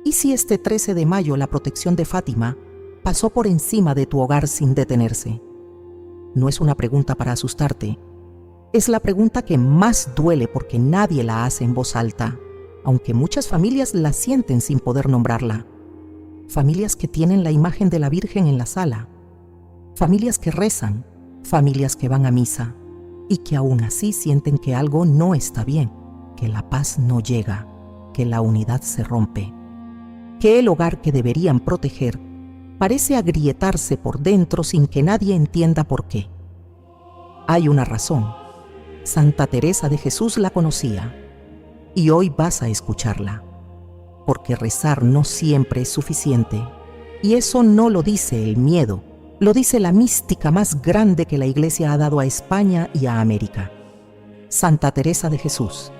¿Y si este 13 de mayo la protección de Fátima pasó por encima de tu hogar sin detenerse? No es una pregunta para asustarte. Es la pregunta que más duele porque nadie la hace en voz alta, aunque muchas familias la sienten sin poder nombrarla. Familias que tienen la imagen de la Virgen en la sala. Familias que rezan, familias que van a misa y que aún así sienten que algo no está bien, que la paz no llega, que la unidad se rompe, que el hogar que deberían proteger parece agrietarse por dentro sin que nadie entienda por qué. Hay una razón. Santa Teresa de Jesús la conocía y hoy vas a escucharla, porque rezar no siempre es suficiente y eso no lo dice el miedo, lo dice la mística más grande que la Iglesia ha dado a España y a América. Santa Teresa de Jesús,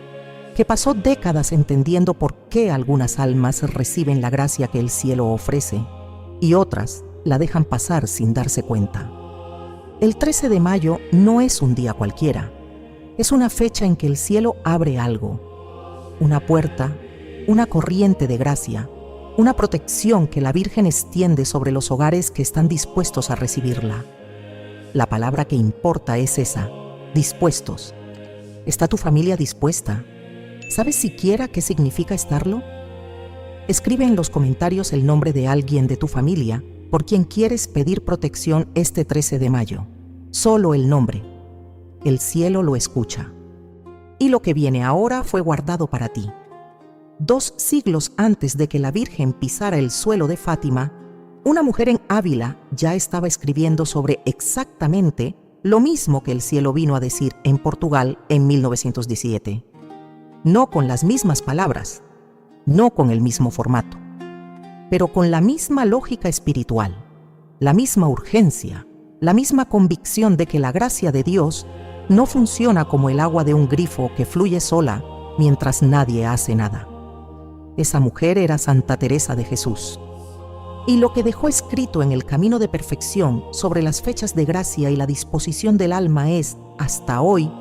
que pasó décadas entendiendo por qué algunas almas reciben la gracia que el cielo ofrece y otras la dejan pasar sin darse cuenta. El 13 de mayo no es un día cualquiera, es una fecha en que el cielo abre algo, una puerta, una corriente de gracia, una protección que la Virgen extiende sobre los hogares que están dispuestos a recibirla. La palabra que importa es esa, dispuestos. ¿Está tu familia dispuesta? ¿Sabes siquiera qué significa estarlo? Escribe en los comentarios el nombre de alguien de tu familia por quien quieres pedir protección este 13 de mayo. Solo el nombre. El cielo lo escucha. Y lo que viene ahora fue guardado para ti. 2 siglos antes de que la Virgen pisara el suelo de Fátima, una mujer en Ávila ya estaba escribiendo sobre exactamente lo mismo que el cielo vino a decir en Portugal en 1917. No con las mismas palabras, no con el mismo formato, pero con la misma lógica espiritual, la misma urgencia, la misma convicción de que la gracia de Dios no funciona como el agua de un grifo que fluye sola mientras nadie hace nada. Esa mujer era Santa Teresa de Jesús. Y lo que dejó escrito en el camino de perfección sobre las fechas de gracia y la disposición del alma es, hasta hoy,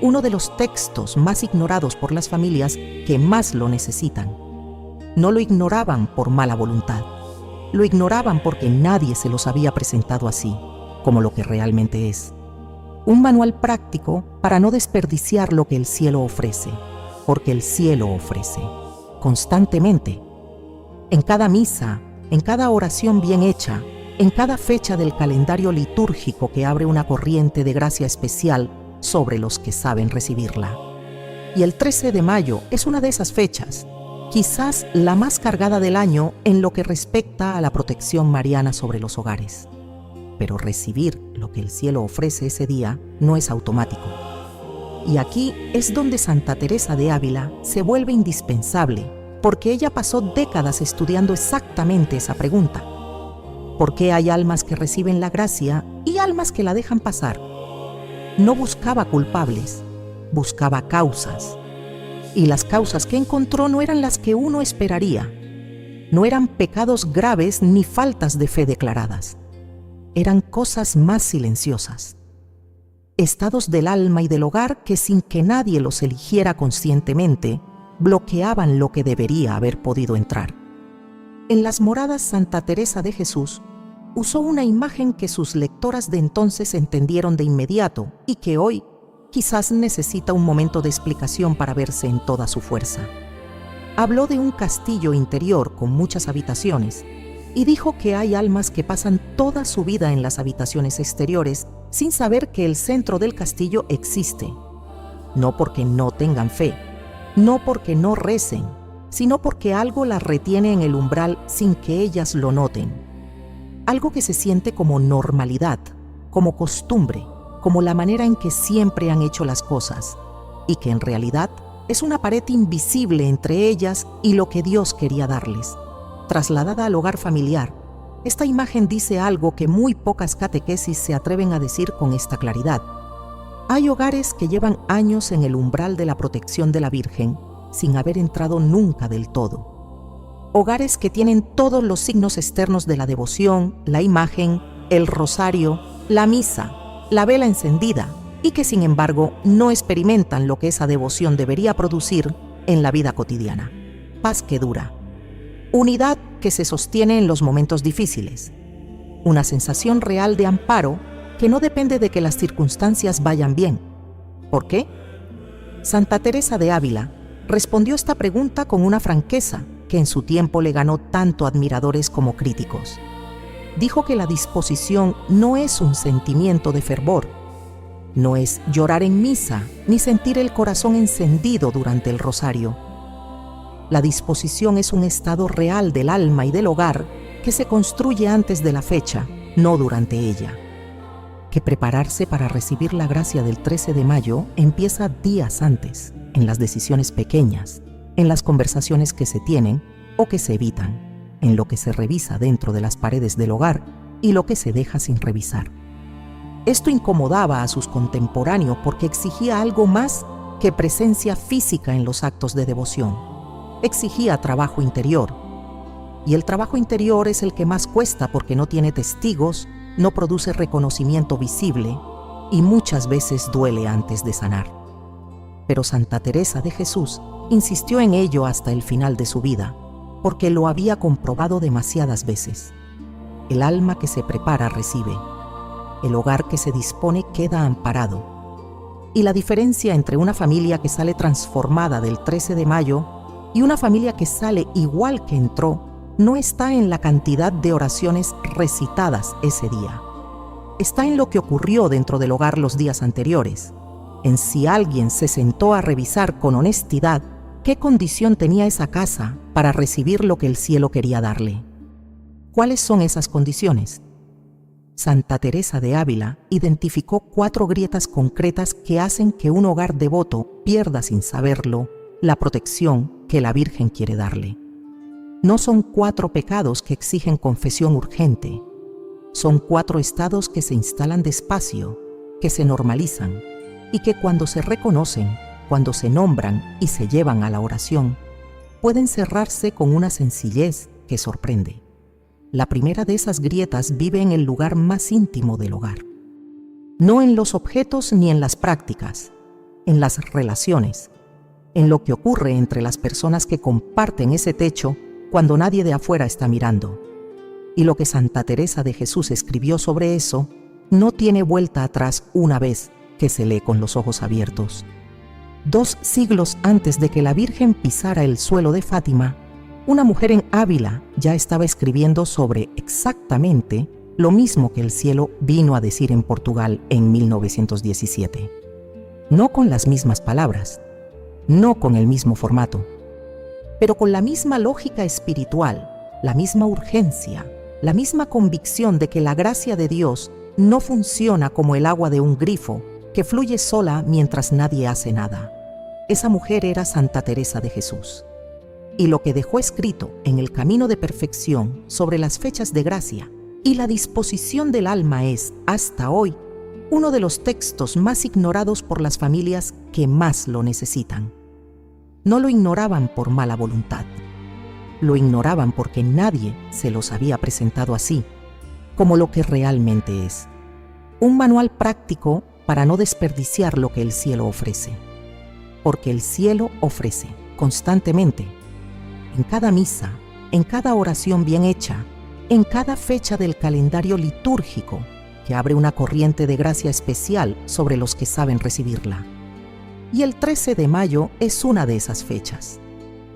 uno de los textos más ignorados por las familias que más lo necesitan. No lo ignoraban por mala voluntad, lo ignoraban porque nadie se los había presentado así, como lo que realmente es. Un manual práctico para no desperdiciar lo que el cielo ofrece, porque el cielo ofrece, constantemente. En cada misa, en cada oración bien hecha, en cada fecha del calendario litúrgico que abre una corriente de gracia especial sobre los que saben recibirla. Y el 13 de mayo es una de esas fechas, quizás la más cargada del año en lo que respecta a la protección mariana sobre los hogares. Pero recibir lo que el cielo ofrece ese día no es automático. Y aquí es donde Santa Teresa de Ávila se vuelve indispensable, porque ella pasó décadas estudiando exactamente esa pregunta. ¿Por qué hay almas que reciben la gracia y almas que la dejan pasar? No buscaba culpables, buscaba causas. Y las causas que encontró no eran las que uno esperaría. No eran pecados graves ni faltas de fe declaradas. Eran cosas más silenciosas. Estados del alma y del hogar que sin que nadie los eligiera conscientemente, bloqueaban lo que debería haber podido entrar. En las moradas Santa Teresa de Jesús usó una imagen que sus lectoras de entonces entendieron de inmediato y que hoy quizás necesita un momento de explicación para verse en toda su fuerza. Habló de un castillo interior con muchas habitaciones y dijo que hay almas que pasan toda su vida en las habitaciones exteriores sin saber que el centro del castillo existe. No porque no tengan fe, no porque no recen, sino porque algo las retiene en el umbral sin que ellas lo noten. Algo que se siente como normalidad, como costumbre, como la manera en que siempre han hecho las cosas, y que en realidad es una pared invisible entre ellas y lo que Dios quería darles. Trasladada al hogar familiar, esta imagen dice algo que muy pocas catequesis se atreven a decir con esta claridad. Hay hogares que llevan años en el umbral de la protección de la Virgen, sin haber entrado nunca del todo. Hogares que tienen todos los signos externos de la devoción, la imagen, el rosario, la misa, la vela encendida, y que sin embargo no experimentan lo que esa devoción debería producir en la vida cotidiana. Paz que dura. Unidad que se sostiene en los momentos difíciles. Una sensación real de amparo que no depende de que las circunstancias vayan bien. ¿Por qué? Santa Teresa de Ávila respondió esta pregunta con una franqueza que en su tiempo le ganó tanto admiradores como críticos. Dijo que la disposición no es un sentimiento de fervor, no es llorar en misa ni sentir el corazón encendido durante el rosario. La disposición es un estado real del alma y del hogar que se construye antes de la fecha, no durante ella. Que prepararse para recibir la gracia del 13 de mayo empieza días antes, en las decisiones pequeñas, en las conversaciones que se tienen o que se evitan, en lo que se revisa dentro de las paredes del hogar y lo que se deja sin revisar. Esto incomodaba a sus contemporáneos porque exigía algo más que presencia física en los actos de devoción. Exigía trabajo interior. Y el trabajo interior es el que más cuesta porque no tiene testigos, no produce reconocimiento visible y muchas veces duele antes de sanar. Pero Santa Teresa de Jesús insistió en ello hasta el final de su vida, porque lo había comprobado demasiadas veces. El alma que se prepara recibe. El hogar que se dispone queda amparado. Y la diferencia entre una familia que sale transformada del 13 de mayo y una familia que sale igual que entró no está en la cantidad de oraciones recitadas ese día. Está en lo que ocurrió dentro del hogar los días anteriores, en si alguien se sentó a revisar con honestidad qué condición tenía esa casa para recibir lo que el cielo quería darle. ¿Cuáles son esas condiciones? Santa Teresa de Ávila identificó 4 grietas concretas que hacen que un hogar devoto pierda sin saberlo la protección que la Virgen quiere darle. No son 4 pecados que exigen confesión urgente. Son 4 estados que se instalan despacio, que se normalizan y que cuando se reconocen, cuando se nombran y se llevan a la oración, pueden cerrarse con una sencillez que sorprende. La primera de esas grietas vive en el lugar más íntimo del hogar. No en los objetos ni en las prácticas, en las relaciones, en lo que ocurre entre las personas que comparten ese techo cuando nadie de afuera está mirando. Y lo que Santa Teresa de Jesús escribió sobre eso no tiene vuelta atrás una vez que se lee con los ojos abiertos. 2 siglos antes de que la Virgen pisara el suelo de Fátima, una mujer en Ávila ya estaba escribiendo sobre exactamente lo mismo que el cielo vino a decir en Portugal en 1917. No con las mismas palabras, no con el mismo formato, pero con la misma lógica espiritual, la misma urgencia, la misma convicción de que la gracia de Dios no funciona como el agua de un grifo que fluye sola mientras nadie hace nada. Esa mujer era Santa Teresa de Jesús. Y lo que dejó escrito en el Camino de Perfección sobre las fechas de gracia y la disposición del alma es, hasta hoy, uno de los textos más ignorados por las familias que más lo necesitan. No lo ignoraban por mala voluntad. Lo ignoraban porque nadie se los había presentado así, como lo que realmente es. Un manual práctico para no desperdiciar lo que el cielo ofrece. Porque el cielo ofrece constantemente, en cada misa, en cada oración bien hecha, en cada fecha del calendario litúrgico, que abre una corriente de gracia especial sobre los que saben recibirla. Y el 13 de mayo es una de esas fechas,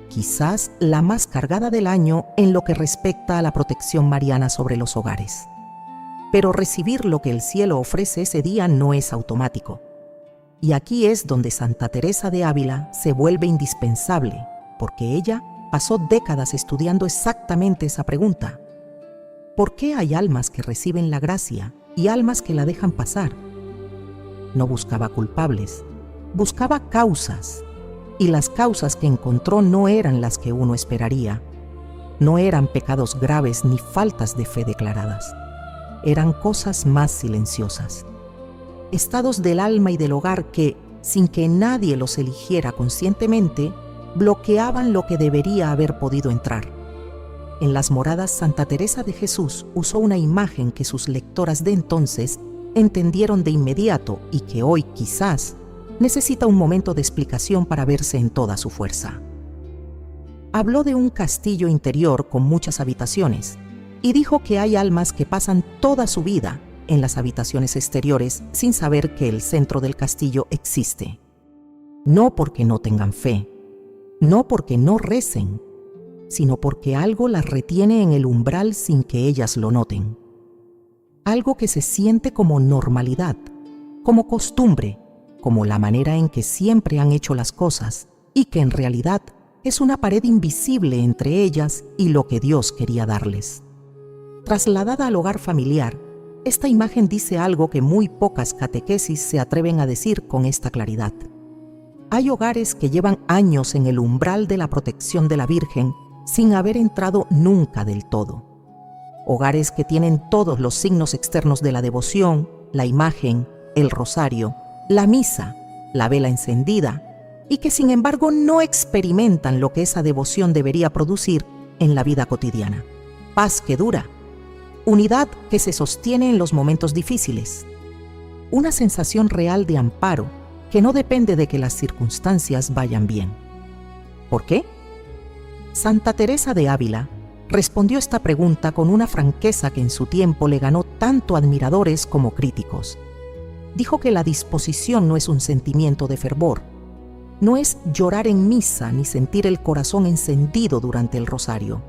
quizás la más cargada del año en lo que respecta a la protección mariana sobre los hogares. Pero recibir lo que el cielo ofrece ese día no es automático. Y aquí es donde Santa Teresa de Ávila se vuelve indispensable, porque ella pasó décadas estudiando exactamente esa pregunta. ¿Por qué hay almas que reciben la gracia y almas que la dejan pasar? No buscaba culpables, buscaba causas, y las causas que encontró no eran las que uno esperaría. No eran pecados graves ni faltas de fe declaradas. Eran cosas más silenciosas. Estados del alma y del hogar que, sin que nadie los eligiera conscientemente, bloqueaban lo que debería haber podido entrar. En las moradas, Santa Teresa de Jesús usó una imagen que sus lectoras de entonces entendieron de inmediato y que hoy quizás necesita un momento de explicación para verse en toda su fuerza. Habló de un castillo interior con muchas habitaciones y dijo que hay almas que pasan toda su vida en las habitaciones exteriores sin saber que el centro del castillo existe. No porque no tengan fe, no porque no recen, sino porque algo las retiene en el umbral sin que ellas lo noten. Algo que se siente como normalidad, como costumbre, como la manera en que siempre han hecho las cosas y que en realidad es una pared invisible entre ellas y lo que Dios quería darles. Trasladada al hogar familiar, esta imagen dice algo que muy pocas catequesis se atreven a decir con esta claridad. Hay hogares que llevan años en el umbral de la protección de la Virgen sin haber entrado nunca del todo. Hogares que tienen todos los signos externos de la devoción, la imagen, el rosario, la misa, la vela encendida, y que sin embargo no experimentan lo que esa devoción debería producir en la vida cotidiana. Paz que dura, unidad que se sostiene en los momentos difíciles, una sensación real de amparo que no depende de que las circunstancias vayan bien. ¿Por qué? Santa Teresa de Ávila respondió esta pregunta con una franqueza que en su tiempo le ganó tanto admiradores como críticos. Dijo que la disposición no es un sentimiento de fervor, no es llorar en misa ni sentir el corazón encendido durante el rosario.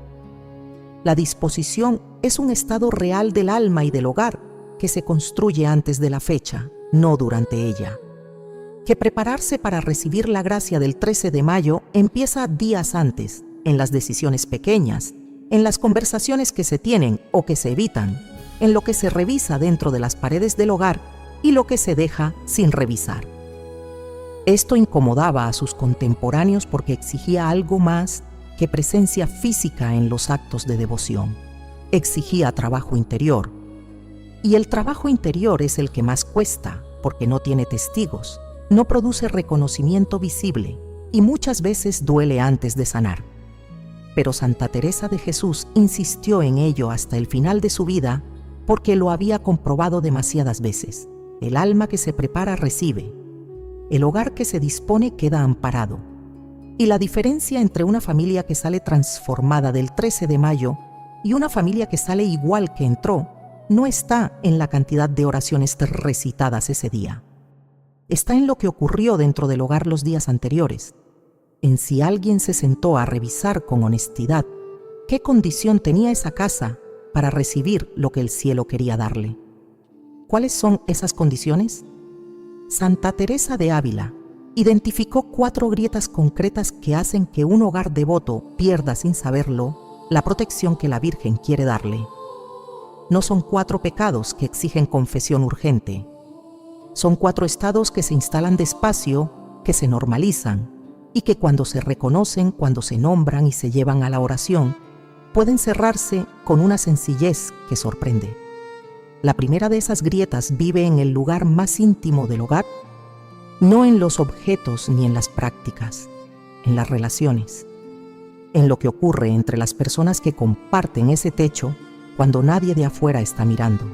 La disposición es un estado real del alma y del hogar que se construye antes de la fecha, no durante ella. Que prepararse para recibir la gracia del 13 de mayo empieza días antes, en las decisiones pequeñas, en las conversaciones que se tienen o que se evitan, en lo que se revisa dentro de las paredes del hogar y lo que se deja sin revisar. Esto incomodaba a sus contemporáneos porque exigía algo más que presencia física en los actos de devoción. Exigía trabajo interior. Y el trabajo interior es el que más cuesta porque no tiene testigos, no produce reconocimiento visible y muchas veces duele antes de sanar. Pero Santa Teresa de Jesús insistió en ello hasta el final de su vida porque lo había comprobado demasiadas veces. El alma que se prepara recibe. El hogar que se dispone queda amparado. Y la diferencia entre una familia que sale transformada del 13 de mayo y una familia que sale igual que entró no está en la cantidad de oraciones recitadas ese día. Está en lo que ocurrió dentro del hogar los días anteriores, en si alguien se sentó a revisar con honestidad qué condición tenía esa casa para recibir lo que el cielo quería darle. ¿Cuáles son esas condiciones? Santa Teresa de Ávila identificó 4 grietas concretas que hacen que un hogar devoto pierda sin saberlo la protección que la Virgen quiere darle. No son 4 pecados que exigen confesión urgente. Son 4 estados que se instalan despacio, que se normalizan y que cuando se reconocen, cuando se nombran y se llevan a la oración, pueden cerrarse con una sencillez que sorprende. La primera de esas grietas vive en el lugar más íntimo del hogar, no en los objetos ni en las prácticas, en las relaciones, en lo que ocurre entre las personas que comparten ese techo cuando nadie de afuera está mirando.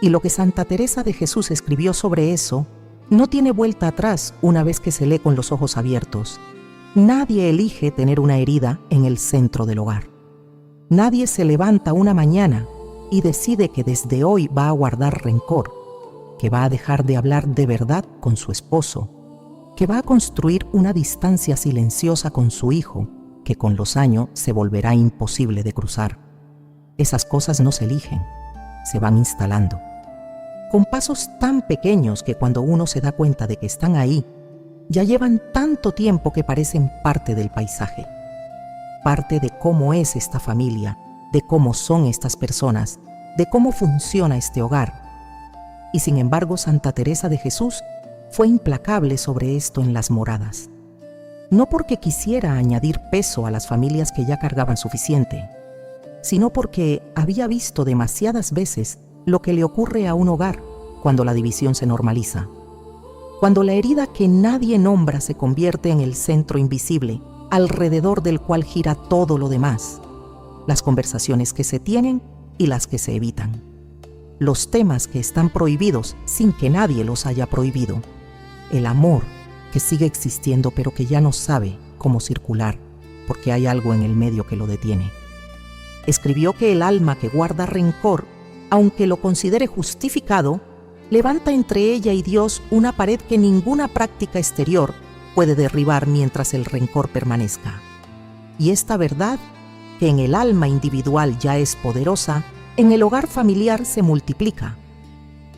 Y lo que Santa Teresa de Jesús escribió sobre eso no tiene vuelta atrás una vez que se lee con los ojos abiertos. Nadie elige tener una herida en el centro del hogar. Nadie se levanta una mañana y decide que desde hoy va a guardar rencor, que va a dejar de hablar de verdad con su esposo, que va a construir una distancia silenciosa con su hijo, que con los años se volverá imposible de cruzar. Esas cosas no se eligen, se van instalando, con pasos tan pequeños que cuando uno se da cuenta de que están ahí, ya llevan tanto tiempo que parecen parte del paisaje, parte de cómo es esta familia, de cómo son estas personas, de cómo funciona este hogar. Y sin embargo, Santa Teresa de Jesús fue implacable sobre esto en las moradas. No porque quisiera añadir peso a las familias que ya cargaban suficiente, sino porque había visto demasiadas veces lo que le ocurre a un hogar cuando la división se normaliza. Cuando la herida que nadie nombra se convierte en el centro invisible, alrededor del cual gira todo lo demás. Las conversaciones que se tienen y las que se evitan. Los temas que están prohibidos sin que nadie los haya prohibido. el amor que sigue existiendo pero que ya no sabe cómo circular porque hay algo en el medio que lo detiene. Escribió que el alma que guarda rencor, aunque lo considere justificado, levanta entre ella y Dios una pared que ninguna práctica exterior puede derribar mientras el rencor permanezca. Y esta verdad, que en el alma individual ya es poderosa, en el hogar familiar se multiplica,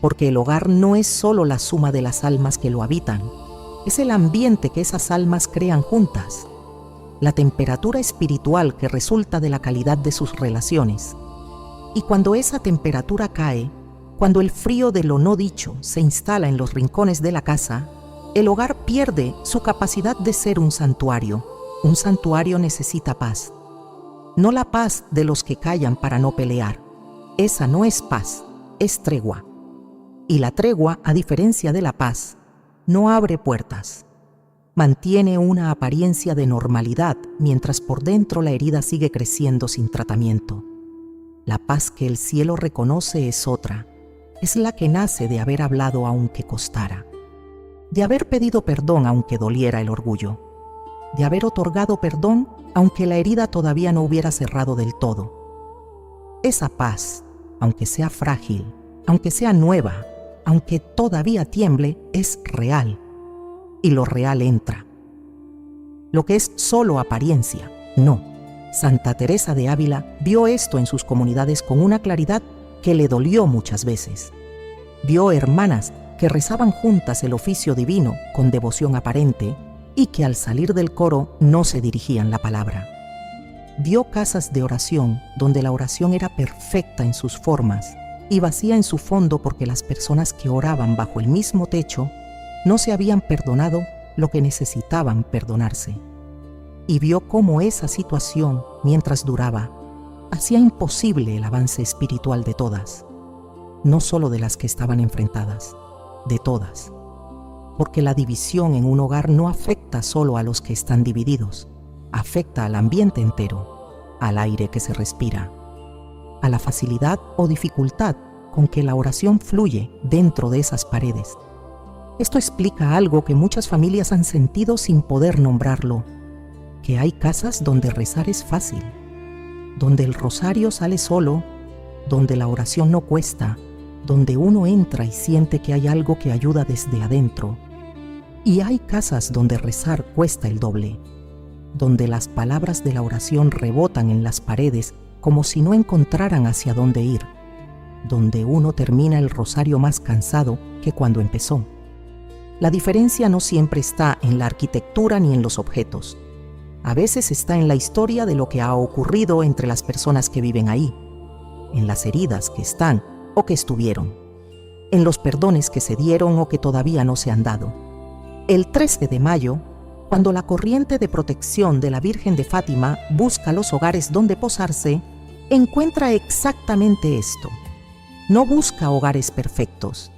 porque el hogar no es solo la suma de las almas que lo habitan, es el ambiente que esas almas crean juntas, la temperatura espiritual que resulta de la calidad de sus relaciones. Y cuando esa temperatura cae, cuando el frío de lo no dicho se instala en los rincones de la casa, el hogar pierde su capacidad de ser un santuario. Un santuario necesita paz. No la paz de los que callan para no pelear. Esa no es paz, es tregua. Y la tregua, a diferencia de la paz, no abre puertas. Mantiene una apariencia de normalidad mientras por dentro la herida sigue creciendo sin tratamiento. La paz que el cielo reconoce es otra. Es la que nace de haber hablado aunque costara, de haber pedido perdón aunque doliera el orgullo, de haber otorgado perdón aunque la herida todavía no hubiera cerrado del todo. Esa paz, aunque sea frágil, aunque sea nueva, aunque todavía tiemble, es real. Y lo real entra. Lo que es solo apariencia, no. Santa Teresa de Ávila vio esto en sus comunidades con una claridad que le dolió muchas veces. Vio hermanas que rezaban juntas el oficio divino con devoción aparente y que al salir del coro no se dirigían la palabra. Vio casas de oración donde la oración era perfecta en sus formas y vacía en su fondo porque las personas que oraban bajo el mismo techo no se habían perdonado lo que necesitaban perdonarse. Y vio cómo esa situación, mientras duraba, hacía imposible el avance espiritual de todas, no solo de las que estaban enfrentadas, de todas. Porque la división en un hogar no afecta solo a los que están divididos, afecta al ambiente entero, al aire que se respira, a la facilidad o dificultad con que la oración fluye dentro de esas paredes. Esto explica algo que muchas familias han sentido sin poder nombrarlo, que hay casas donde rezar es fácil, donde el rosario sale solo, donde la oración no cuesta, donde uno entra y siente que hay algo que ayuda desde adentro. Y hay casas donde rezar cuesta el doble, donde las palabras de la oración rebotan en las paredes como si no encontraran hacia dónde ir, donde uno termina el rosario más cansado que cuando empezó. La diferencia no siempre está en la arquitectura ni en los objetos. A veces está en la historia de lo que ha ocurrido entre las personas que viven ahí, en las heridas que están o que estuvieron, en los perdones que se dieron o que todavía no se han dado. El 13 de mayo, cuando la corriente de protección de la Virgen de Fátima busca los hogares donde posarse, encuentra exactamente esto. No busca hogares perfectos,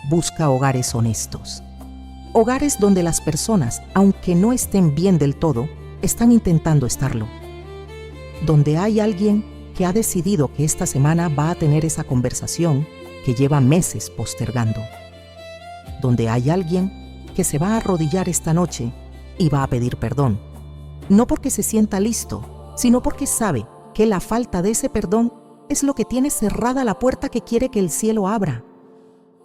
busca hogares honestos. Hogares donde las personas, aunque no estén bien del todo, están intentando estarlo. Donde hay alguien que ha decidido que esta semana va a tener esa conversación que lleva meses postergando. Donde hay alguien que se va a arrodillar esta noche y va a pedir perdón. No porque se sienta listo, sino porque sabe que la falta de ese perdón es lo que tiene cerrada la puerta que quiere que el cielo abra.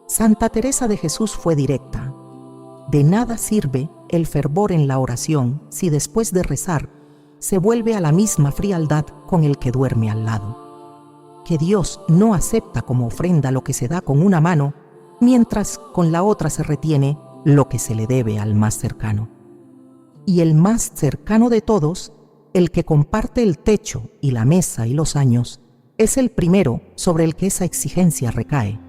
Santa Teresa de Jesús fue directa. De nada sirve el fervor en la oración si después de rezar se vuelve a la misma frialdad con el que duerme al lado. Que Dios no acepta como ofrenda lo que se da con una mano, mientras con la otra se retiene lo que se le debe al más cercano. Y el más cercano de todos, el que comparte el techo y la mesa y los años, es el primero sobre el que esa exigencia recae.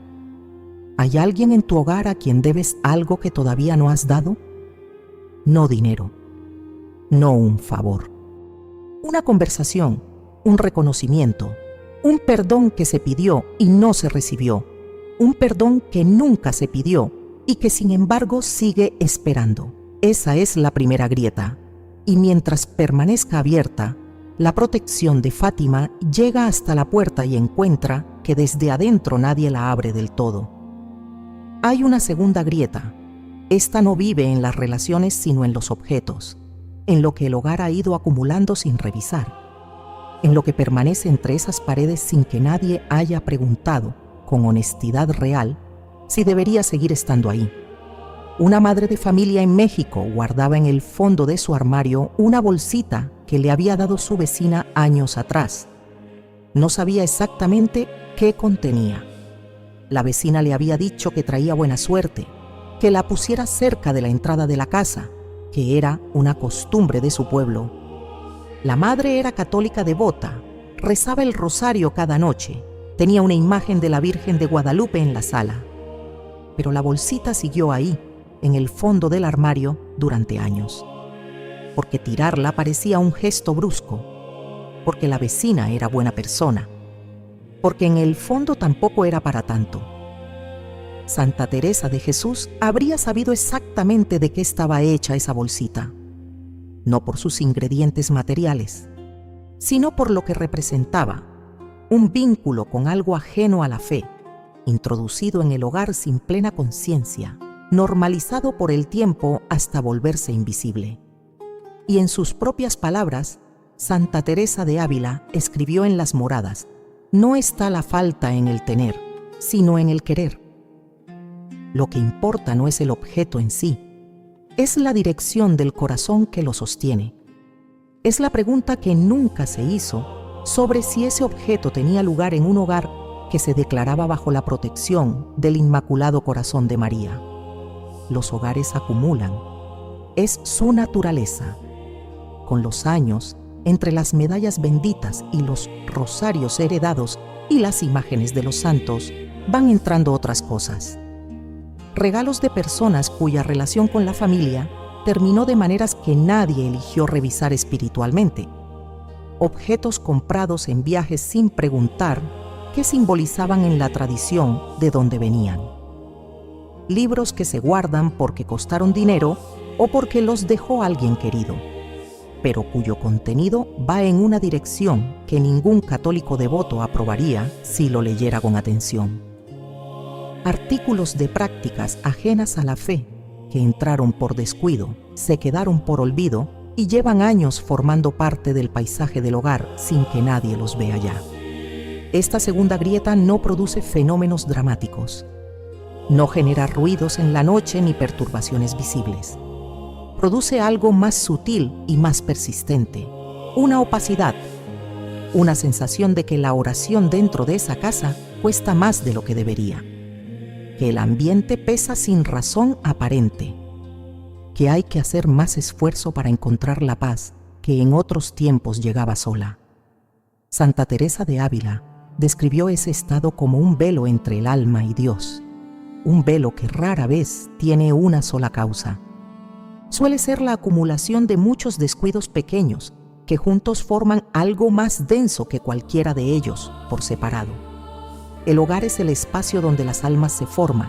¿Hay alguien en tu hogar a quien debes algo que todavía no has dado? No dinero, no un favor. Una conversación, un reconocimiento, un perdón que se pidió y no se recibió, un perdón que nunca se pidió y que sin embargo sigue esperando. Esa es la primera grieta, y mientras permanezca abierta, la protección de Fátima llega hasta la puerta y encuentra que desde adentro nadie la abre del todo. Hay una segunda grieta, Esta no vive en las relaciones sino en los objetos, en lo que el hogar ha ido acumulando sin revisar, en lo que permanece entre esas paredes sin que nadie haya preguntado, con honestidad real, si debería seguir estando ahí. Una madre de familia en México guardaba en el fondo de su armario una bolsita que le había dado su vecina años atrás. No sabía exactamente qué contenía. La vecina le había dicho que traía buena suerte, que la pusiera cerca de la entrada de la casa, que era una costumbre de su pueblo. La madre era católica devota, rezaba el rosario cada noche, tenía una imagen de la Virgen de Guadalupe en la sala. Pero la bolsita siguió ahí, en el fondo del armario, durante años. Porque tirarla parecía un gesto brusco, porque la vecina era buena persona, porque en el fondo tampoco era para tanto. Santa Teresa de Jesús habría sabido exactamente de qué estaba hecha esa bolsita, no por sus ingredientes materiales, sino por lo que representaba, un vínculo con algo ajeno a la fe, introducido en el hogar sin plena conciencia, normalizado por el tiempo hasta volverse invisible. Y en sus propias palabras, Santa Teresa de Ávila escribió en las moradas: no está la falta en el tener, sino en el querer. Lo que importa no es el objeto en sí, es la dirección del corazón que lo sostiene. Es la pregunta que nunca se hizo sobre si ese objeto tenía lugar en un hogar que se declaraba bajo la protección del Inmaculado Corazón de María. Los hogares acumulan, es su naturaleza. Con los años, entre las medallas benditas y los rosarios heredados y las imágenes de los santos, van entrando otras cosas. Regalos de personas cuya relación con la familia terminó de maneras que nadie eligió revisar espiritualmente. Objetos comprados en viajes sin preguntar qué simbolizaban en la tradición de donde venían. Libros que se guardan porque costaron dinero o porque los dejó alguien querido, pero cuyo contenido va en una dirección que ningún católico devoto aprobaría si lo leyera con atención. Artículos de prácticas ajenas a la fe que entraron por descuido, se quedaron por olvido y llevan años formando parte del paisaje del hogar sin que nadie los vea ya. Esta segunda grieta no produce fenómenos dramáticos, no genera ruidos en la noche ni perturbaciones visibles. Produce algo más sutil y más persistente, una opacidad, una sensación de que la oración dentro de esa casa cuesta más de lo que debería, que el ambiente pesa sin razón aparente, que hay que hacer más esfuerzo para encontrar la paz que en otros tiempos llegaba sola. Santa Teresa de Ávila describió ese estado como un velo entre el alma y Dios, un velo que rara vez tiene una sola causa. Suele ser la acumulación de muchos descuidos pequeños que juntos forman algo más denso que cualquiera de ellos por separado. El hogar es el espacio donde las almas se forman,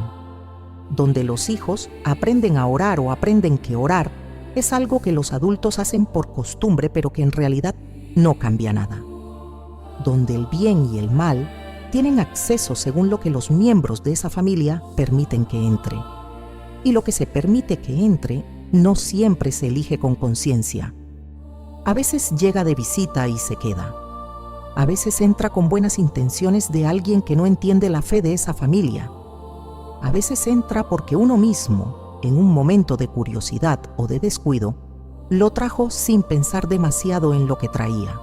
donde los hijos aprenden a orar o aprenden que orar es algo que los adultos hacen por costumbre pero que en realidad no cambia nada, donde el bien y el mal tienen acceso según lo que los miembros de esa familia permiten que entre. Y lo que se permite que entre no siempre se elige con conciencia. A veces llega de visita y se queda. A veces entra con buenas intenciones de alguien que no entiende la fe de esa familia. A veces entra porque uno mismo, en un momento de curiosidad o de descuido, lo trajo sin pensar demasiado en lo que traía.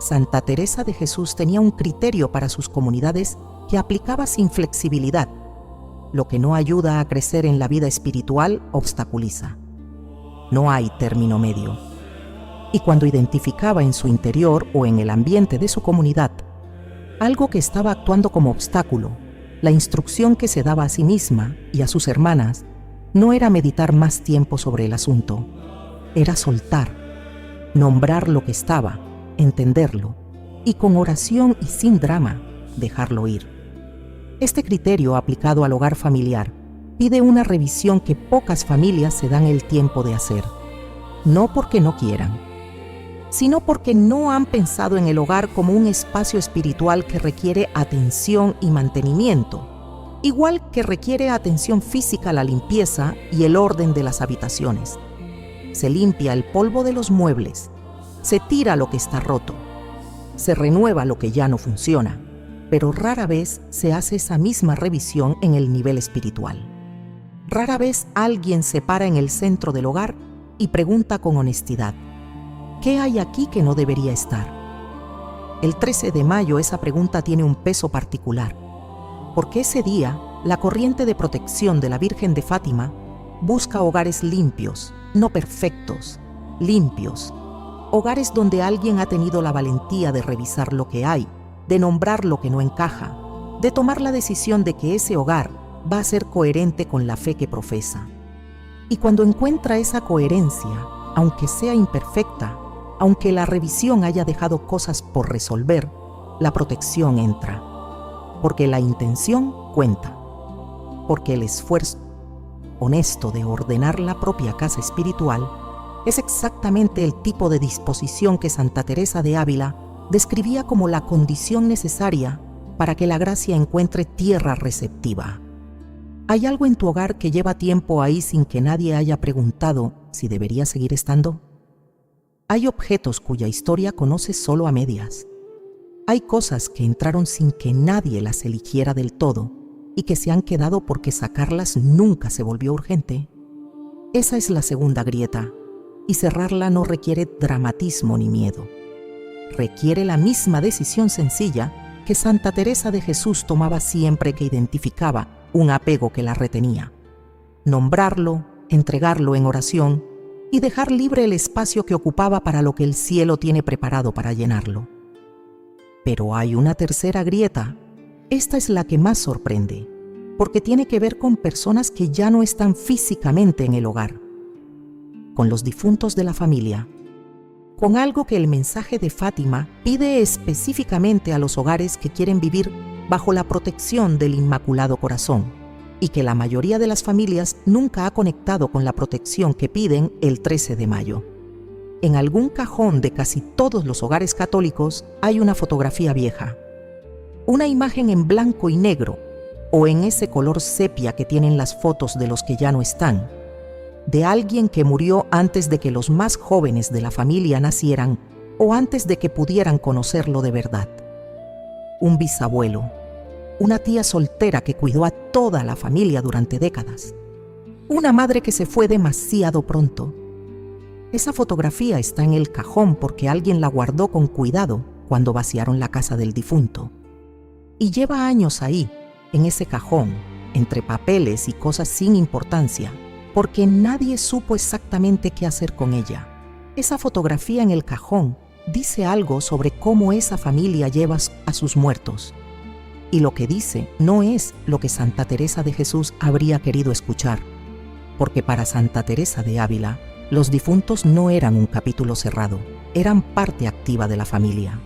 Santa Teresa de Jesús tenía un criterio para sus comunidades que aplicaba sin flexibilidad. Lo que no ayuda a crecer en la vida espiritual obstaculiza. No hay término medio. Y cuando identificaba en su interior o en el ambiente de su comunidad algo que estaba actuando como obstáculo, la instrucción que se daba a sí misma y a sus hermanas no era meditar más tiempo sobre el asunto, era soltar, nombrar lo que estaba, entenderlo y con oración y sin drama dejarlo ir. Este criterio aplicado al hogar familiar pide una revisión que pocas familias se dan el tiempo de hacer, no porque no quieran, sino porque no han pensado en el hogar como un espacio espiritual que requiere atención y mantenimiento, igual que requiere atención física la limpieza y el orden de las habitaciones. Se limpia el polvo de los muebles, se tira lo que está roto, se renueva lo que ya no funciona, pero rara vez se hace esa misma revisión en el nivel espiritual. Rara vez alguien se para en el centro del hogar y pregunta con honestidad: ¿qué hay aquí que no debería estar? El 13 de mayo esa pregunta tiene un peso particular, porque ese día la corriente de protección de la Virgen de Fátima busca hogares limpios, no perfectos, limpios, hogares donde alguien ha tenido la valentía de revisar lo que hay, de nombrar lo que no encaja, de tomar la decisión de que ese hogar va a ser coherente con la fe que profesa. Y cuando encuentra esa coherencia, aunque sea imperfecta, aunque la revisión haya dejado cosas por resolver, la protección entra. Porque la intención cuenta. Porque el esfuerzo honesto de ordenar la propia casa espiritual es exactamente el tipo de disposición que Santa Teresa de Ávila describía como la condición necesaria para que la gracia encuentre tierra receptiva. ¿Hay algo en tu hogar que lleva tiempo ahí sin que nadie haya preguntado si debería seguir estando? Hay objetos cuya historia conoces solo a medias. Hay cosas que entraron sin que nadie las eligiera del todo y que se han quedado porque sacarlas nunca se volvió urgente. Esa es la segunda grieta, y cerrarla no requiere dramatismo ni miedo. Requiere la misma decisión sencilla que Santa Teresa de Jesús tomaba siempre que identificaba un apego que la retenía: nombrarlo, entregarlo en oración y dejar libre el espacio que ocupaba para lo que el cielo tiene preparado para llenarlo. Pero hay una tercera grieta. Esta es la que más sorprende, porque tiene que ver con personas que ya no están físicamente en el hogar, con los difuntos de la familia, con algo que el mensaje de Fátima pide específicamente a los hogares que quieren vivir bajo la protección del Inmaculado Corazón, y que la mayoría de las familias nunca ha conectado con la protección que piden el 13 de mayo. En algún cajón de casi todos los hogares católicos hay una fotografía vieja, una imagen en blanco y negro, o en ese color sepia que tienen las fotos de los que ya no están, de alguien que murió antes de que los más jóvenes de la familia nacieran o antes de que pudieran conocerlo de verdad. Un bisabuelo, una tía soltera que cuidó a toda la familia durante décadas, una madre que se fue demasiado pronto. Esa fotografía está en el cajón porque alguien la guardó con cuidado cuando vaciaron la casa del difunto. Y lleva años ahí, en ese cajón, entre papeles y cosas sin importancia, porque nadie supo exactamente qué hacer con ella. Esa fotografía en el cajón dice algo sobre cómo esa familia lleva a sus muertos. Y lo que dice no es lo que Santa Teresa de Jesús habría querido escuchar, porque para Santa Teresa de Ávila, los difuntos no eran un capítulo cerrado, eran parte activa de la familia.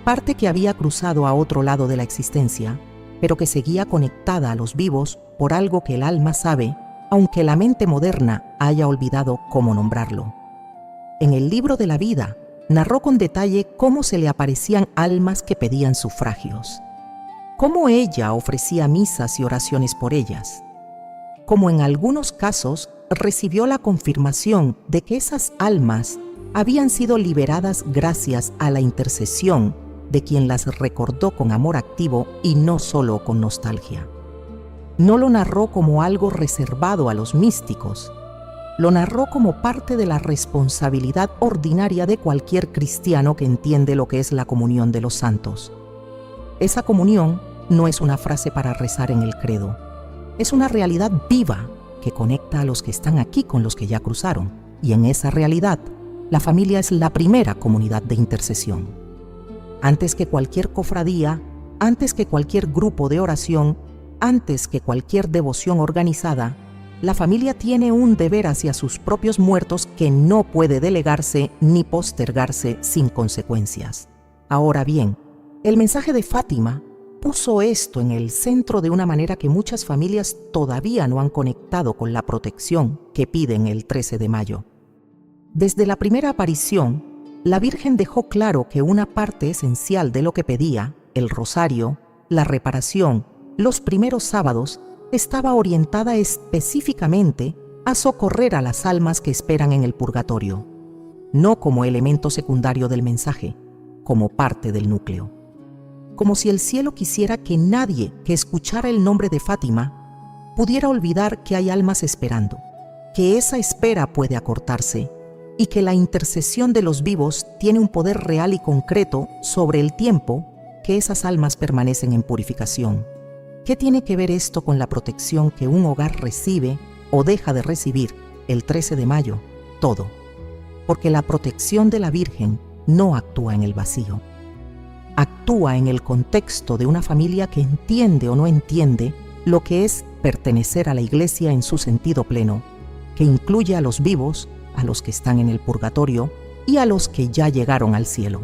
Parte que había cruzado a otro lado de la existencia, pero que seguía conectada a los vivos por algo que el alma sabe, aunque la mente moderna haya olvidado cómo nombrarlo. En el libro de la vida, narró con detalle cómo se le aparecían almas que pedían sufragios, cómo ella ofrecía misas y oraciones por ellas, cómo en algunos casos recibió la confirmación de que esas almas habían sido liberadas gracias a la intercesión de quien las recordó con amor activo y no solo con nostalgia. No lo narró como algo reservado a los místicos, lo narró como parte de la responsabilidad ordinaria de cualquier cristiano que entiende lo que es la comunión de los santos. Esa comunión no es una frase para rezar en el credo, es una realidad viva que conecta a los que están aquí con los que ya cruzaron, y en esa realidad, la familia es la primera comunidad de intercesión. Antes que cualquier cofradía, antes que cualquier grupo de oración, antes que cualquier devoción organizada, la familia tiene un deber hacia sus propios muertos que no puede delegarse ni postergarse sin consecuencias. Ahora bien, el mensaje de Fátima puso esto en el centro de una manera que muchas familias todavía no han conectado con la protección que piden el 13 de mayo. Desde la primera aparición, la Virgen dejó claro que una parte esencial de lo que pedía, el rosario, la reparación los primeros sábados, estaba orientada específicamente a socorrer a las almas que esperan en el purgatorio, no como elemento secundario del mensaje, como parte del núcleo. Como si el cielo quisiera que nadie que escuchara el nombre de Fátima pudiera olvidar que hay almas esperando, que esa espera puede acortarse y que la intercesión de los vivos tiene un poder real y concreto sobre el tiempo que esas almas permanecen en purificación. ¿Qué tiene que ver esto con la protección que un hogar recibe o deja de recibir el 13 de mayo? Todo. Porque la protección de la Virgen no actúa en el vacío. Actúa en el contexto de una familia que entiende o no entiende lo que es pertenecer a la Iglesia en su sentido pleno, que incluye a los vivos, a los que están en el purgatorio y a los que ya llegaron al cielo.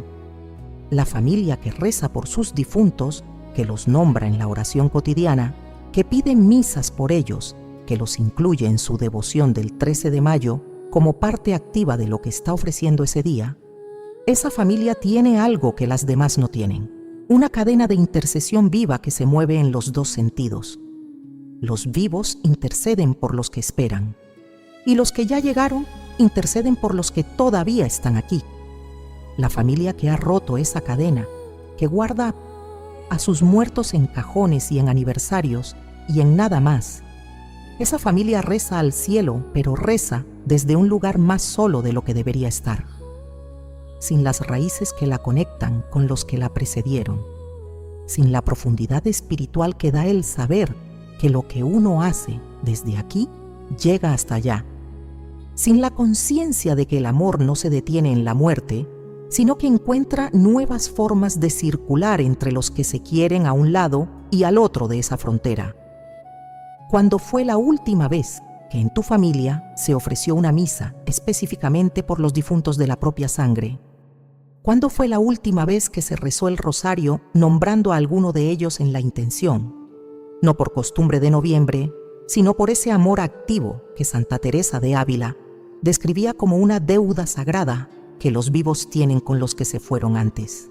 La familia que reza por sus difuntos, que los nombra en la oración cotidiana, que pide misas por ellos, que los incluye en su devoción del 13 de mayo como parte activa de lo que está ofreciendo ese día, esa familia tiene algo que las demás no tienen, una cadena de intercesión viva que se mueve en los dos sentidos. Los vivos interceden por los que esperan, y los que ya llegaron interceden por los que todavía están aquí. La familia que ha roto esa cadena, que guarda a sus muertos en cajones y en aniversarios y en nada más. Esa familia reza al cielo, pero reza desde un lugar más solo de lo que debería estar, sin las raíces que la conectan con los que la precedieron, sin la profundidad espiritual que da el saber que lo que uno hace desde aquí llega hasta allá, sin la conciencia de que el amor no se detiene en la muerte, sino que encuentra nuevas formas de circular entre los que se quieren a un lado y al otro de esa frontera. ¿Cuándo fue la última vez que en tu familia se ofreció una misa específicamente por los difuntos de la propia sangre? ¿Cuándo fue la última vez que se rezó el rosario nombrando a alguno de ellos en la intención? No por costumbre de noviembre, sino por ese amor activo que Santa Teresa de Ávila describía como una deuda sagrada que los vivos tienen con los que se fueron antes.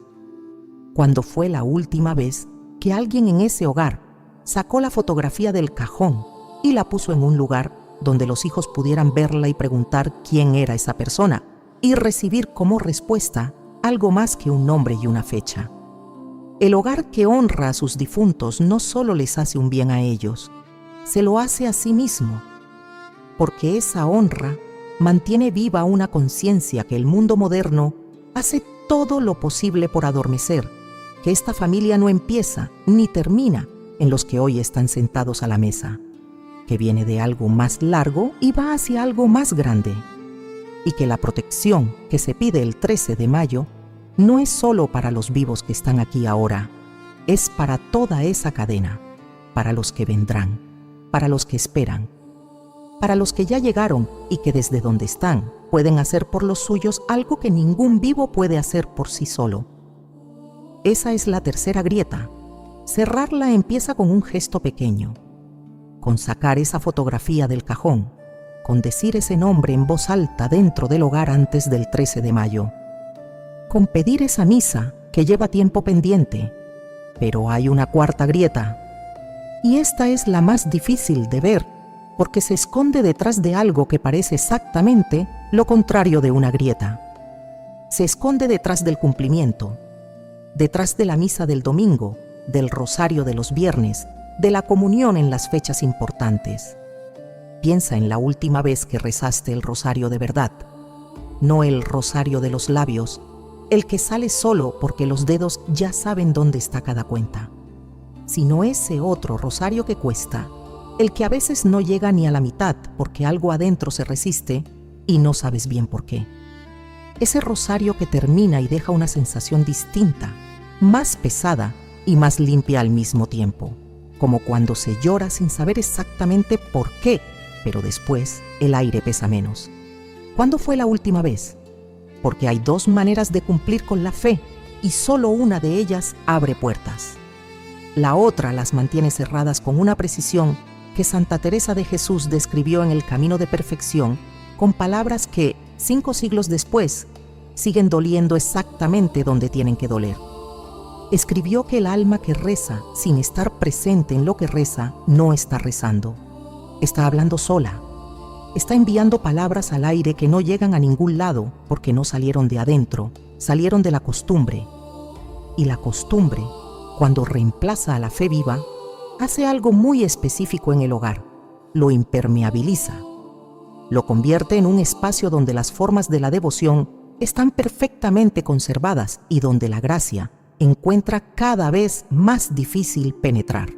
¿Cuándo fue la última vez que alguien en ese hogar sacó la fotografía del cajón y la puso en un lugar donde los hijos pudieran verla y preguntar quién era esa persona y recibir como respuesta algo más que un nombre y una fecha? El hogar que honra a sus difuntos no solo les hace un bien a ellos, se lo hace a sí mismo, porque esa honra mantiene viva una conciencia que el mundo moderno hace todo lo posible por adormecer, que esta familia no empieza ni termina en los que hoy están sentados a la mesa, que viene de algo más largo y va hacia algo más grande, y que la protección que se pide el 13 de mayo no es solo para los vivos que están aquí ahora, es para toda esa cadena, para los que vendrán, para los que esperan, para los que ya llegaron y que desde donde están pueden hacer por los suyos algo que ningún vivo puede hacer por sí solo. Esa es la tercera grieta. Cerrarla empieza con un gesto pequeño, con sacar esa fotografía del cajón, con decir ese nombre en voz alta dentro del hogar antes del 13 de mayo, con pedir esa misa que lleva tiempo pendiente. Pero hay una cuarta grieta, y esta es la más difícil de ver, porque se esconde detrás de algo que parece exactamente lo contrario de una grieta. Se esconde detrás del cumplimiento, detrás de la misa del domingo, del rosario de los viernes, de la comunión en las fechas importantes. Piensa en la última vez que rezaste el rosario de verdad, no el rosario de los labios, el que sale solo porque los dedos ya saben dónde está cada cuenta, sino ese otro rosario que cuesta, el que a veces no llega ni a la mitad porque algo adentro se resiste y no sabes bien por qué. Ese rosario que termina y deja una sensación distinta, más pesada y más limpia al mismo tiempo, como cuando se llora sin saber exactamente por qué, pero después el aire pesa menos. ¿Cuándo fue la última vez? Porque hay dos maneras de cumplir con la fe y solo una de ellas abre puertas. La otra las mantiene cerradas con una precisión que Santa Teresa de Jesús describió en el Camino de Perfección con palabras que, 5 siglos después, siguen doliendo exactamente donde tienen que doler. escribió que el alma que reza sin estar presente en lo que reza no está rezando. Está hablando sola. Está enviando palabras al aire que no llegan a ningún lado porque no salieron de adentro, salieron de la costumbre. Y la costumbre, cuando reemplaza a la fe viva, hace algo muy específico en el hogar. Lo impermeabiliza. Lo convierte en un espacio donde las formas de la devoción están perfectamente conservadas y donde la gracia encuentra cada vez más difícil penetrar.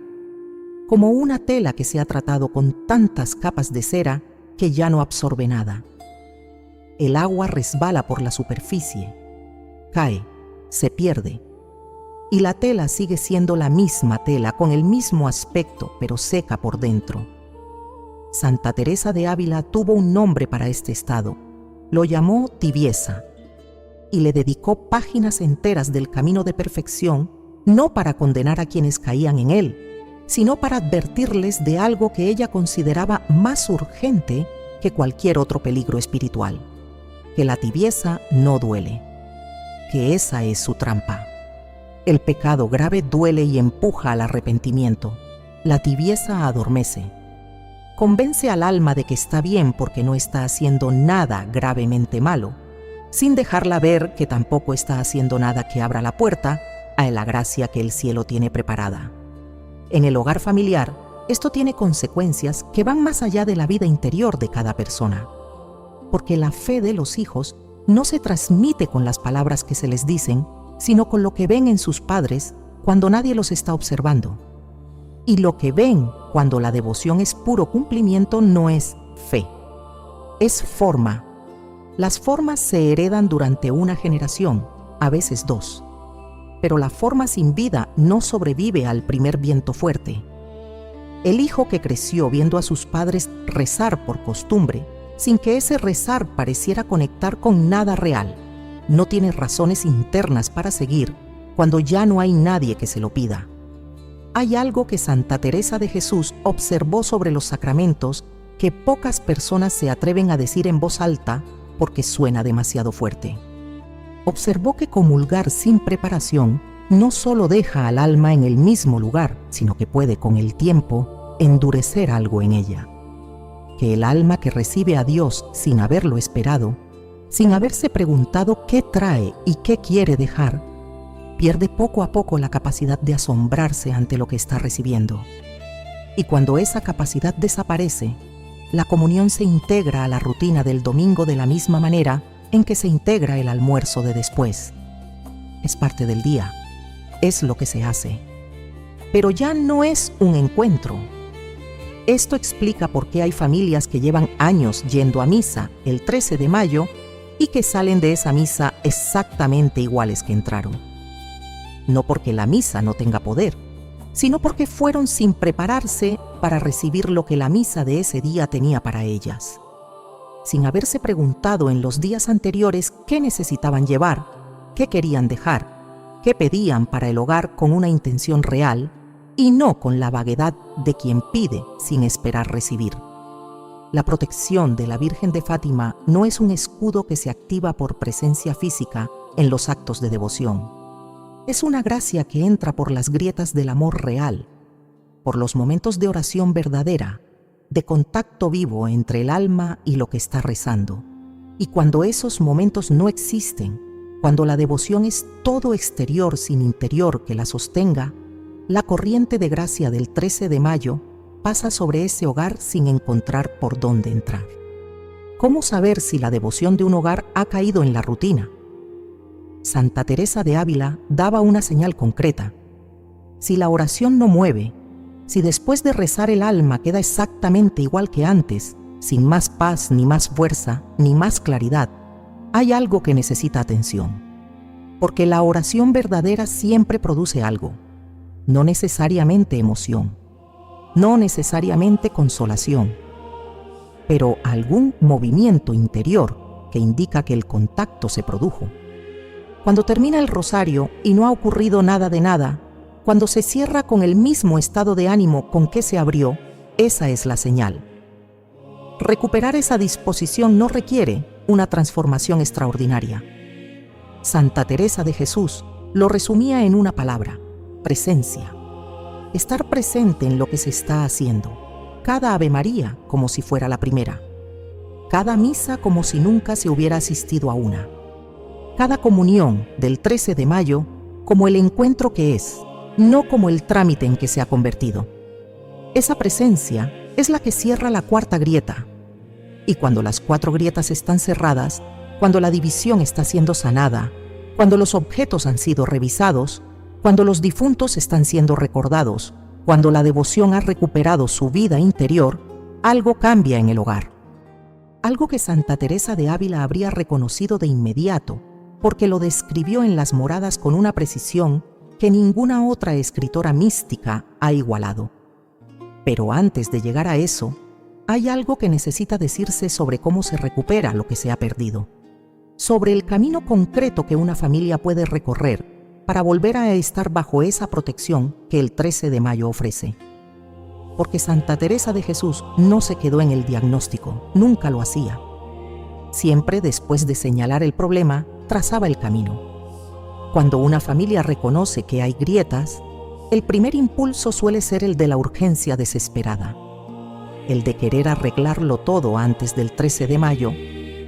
Como una tela que se ha tratado con tantas capas de cera que ya no absorbe nada. El agua resbala por la superficie, cae, se pierde, y la tela sigue siendo la misma tela, con el mismo aspecto, pero seca por dentro. Santa Teresa de Ávila tuvo un nombre para este estado. Lo llamó tibieza, y le dedicó páginas enteras del camino de perfección, no para condenar a quienes caían en él, sino para advertirles de algo que ella consideraba más urgente que cualquier otro peligro espiritual: que la tibieza no duele, que esa es su trampa. El pecado grave duele y empuja al arrepentimiento. La tibieza adormece. Convence al alma de que está bien porque no está haciendo nada gravemente malo, sin dejarla ver que tampoco está haciendo nada que abra la puerta a la gracia que el cielo tiene preparada. En el hogar familiar, esto tiene consecuencias que van más allá de la vida interior de cada persona, porque la fe de los hijos no se transmite con las palabras que se les dicen, sino con lo que ven en sus padres cuando nadie los está observando. Y lo que ven cuando la devoción es puro cumplimiento no es fe, es forma. Las formas se heredan durante una generación, a veces dos, pero la forma sin vida no sobrevive al primer viento fuerte. El hijo que creció viendo a sus padres rezar por costumbre, sin que ese rezar pareciera conectar con nada real, no tiene razones internas para seguir cuando ya no hay nadie que se lo pida. Hay algo que Santa Teresa de Jesús observó sobre los sacramentos que pocas personas se atreven a decir en voz alta porque suena demasiado fuerte. Observó que comulgar sin preparación no solo deja al alma en el mismo lugar, sino que puede con el tiempo endurecer algo en ella. Que el alma que recibe a Dios sin haberlo esperado, sin haberse preguntado qué trae y qué quiere dejar, pierde poco a poco la capacidad de asombrarse ante lo que está recibiendo. Y cuando esa capacidad desaparece, la comunión se integra a la rutina del domingo de la misma manera en que se integra el almuerzo de después. Es parte del día, es lo que se hace. Pero ya no es un encuentro. Esto explica por qué hay familias que llevan años yendo a misa el 13 de mayo y que salen de esa misa exactamente iguales que entraron. No porque la misa no tenga poder, sino porque fueron sin prepararse para recibir lo que la misa de ese día tenía para ellas, sin haberse preguntado en los días anteriores qué necesitaban llevar, qué querían dejar, qué pedían para el hogar con una intención real y no con la vaguedad de quien pide sin esperar recibir. La protección de la Virgen de Fátima no es un escudo que se activa por presencia física en los actos de devoción. Es una gracia que entra por las grietas del amor real, por los momentos de oración verdadera, de contacto vivo entre el alma y lo que está rezando. Y cuando esos momentos no existen, cuando la devoción es todo exterior sin interior que la sostenga, la corriente de gracia del 13 de mayo pasa sobre ese hogar sin encontrar por dónde entrar. ¿Cómo saber si la devoción de un hogar ha caído en la rutina? Santa Teresa de Ávila daba una señal concreta. Si la oración no mueve, si después de rezar el alma queda exactamente igual que antes, sin más paz, ni más fuerza, ni más claridad, hay algo que necesita atención. Porque la oración verdadera siempre produce algo, no necesariamente emoción, no necesariamente consolación, pero algún movimiento interior que indica que el contacto se produjo. Cuando termina el rosario y no ha ocurrido nada de nada, cuando se cierra con el mismo estado de ánimo con que se abrió, esa es la señal. Recuperar esa disposición no requiere una transformación extraordinaria. Santa Teresa de Jesús lo resumía en una palabra: presencia. Estar presente en lo que se está haciendo. Cada Ave María como si fuera la primera. Cada misa como si nunca se hubiera asistido a una. Cada comunión del 13 de mayo como el encuentro que es, no como el trámite en que se ha convertido. Esa presencia es la que cierra la cuarta grieta. Y cuando las 4 grietas están cerradas, cuando la división está siendo sanada, cuando los objetos han sido revisados, cuando los difuntos están siendo recordados, cuando la devoción ha recuperado su vida interior, algo cambia en el hogar. Algo que Santa Teresa de Ávila habría reconocido de inmediato, porque lo describió en las moradas con una precisión que ninguna otra escritora mística ha igualado. Pero antes de llegar a eso, hay algo que necesita decirse sobre cómo se recupera lo que se ha perdido, sobre el camino concreto que una familia puede recorrer para volver a estar bajo esa protección que el 13 de mayo ofrece. Porque Santa Teresa de Jesús no se quedó en el diagnóstico, nunca lo hacía. Siempre, después de señalar el problema, trazaba el camino. Cuando una familia reconoce que hay grietas, el primer impulso suele ser el de la urgencia desesperada, el de querer arreglarlo todo antes del 13 de mayo,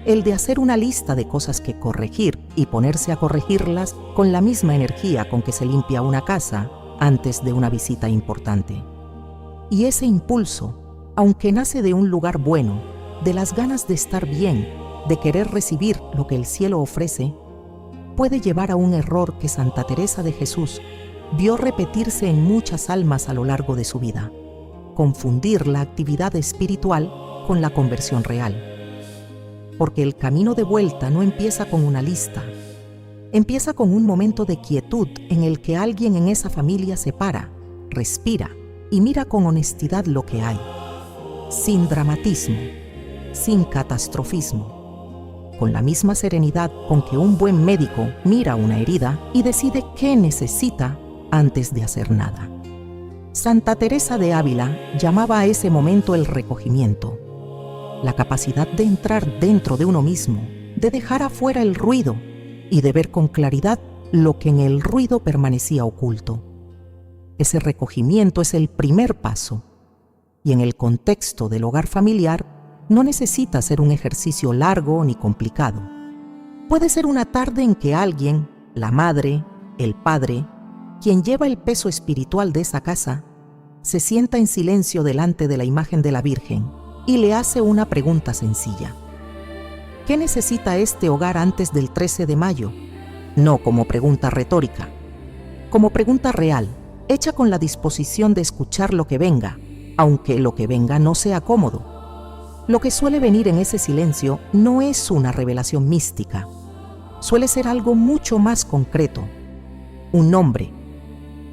el de hacer una lista de cosas que corregir y ponerse a corregirlas con la misma energía con que se limpia una casa antes de una visita importante. Y ese impulso, aunque nace de un lugar bueno, de las ganas de estar bien, de querer recibir lo que el cielo ofrece, puede llevar a un error que Santa Teresa de Jesús vio repetirse en muchas almas a lo largo de su vida: confundir la actividad espiritual con la conversión real. Porque el camino de vuelta no empieza con una lista, empieza con un momento de quietud en el que alguien en esa familia se para, respira y mira con honestidad lo que hay, sin dramatismo, sin catastrofismo, con la misma serenidad con que un buen médico mira una herida y decide qué necesita antes de hacer nada. Santa Teresa de Ávila llamaba a ese momento el recogimiento, la capacidad de entrar dentro de uno mismo, de dejar afuera el ruido y de ver con claridad lo que en el ruido permanecía oculto. Ese recogimiento es el primer paso, y en el contexto del hogar familiar no necesita ser un ejercicio largo ni complicado. Puede ser una tarde en que alguien, la madre, el padre, quien lleva el peso espiritual de esa casa, se sienta en silencio delante de la imagen de la Virgen y le hace una pregunta sencilla. ¿Qué necesita este hogar antes del 13 de mayo? No como pregunta retórica, como pregunta real, hecha con la disposición de escuchar lo que venga, aunque lo que venga no sea cómodo. Lo que suele venir en ese silencio no es una revelación mística, suele ser algo mucho más concreto, un nombre,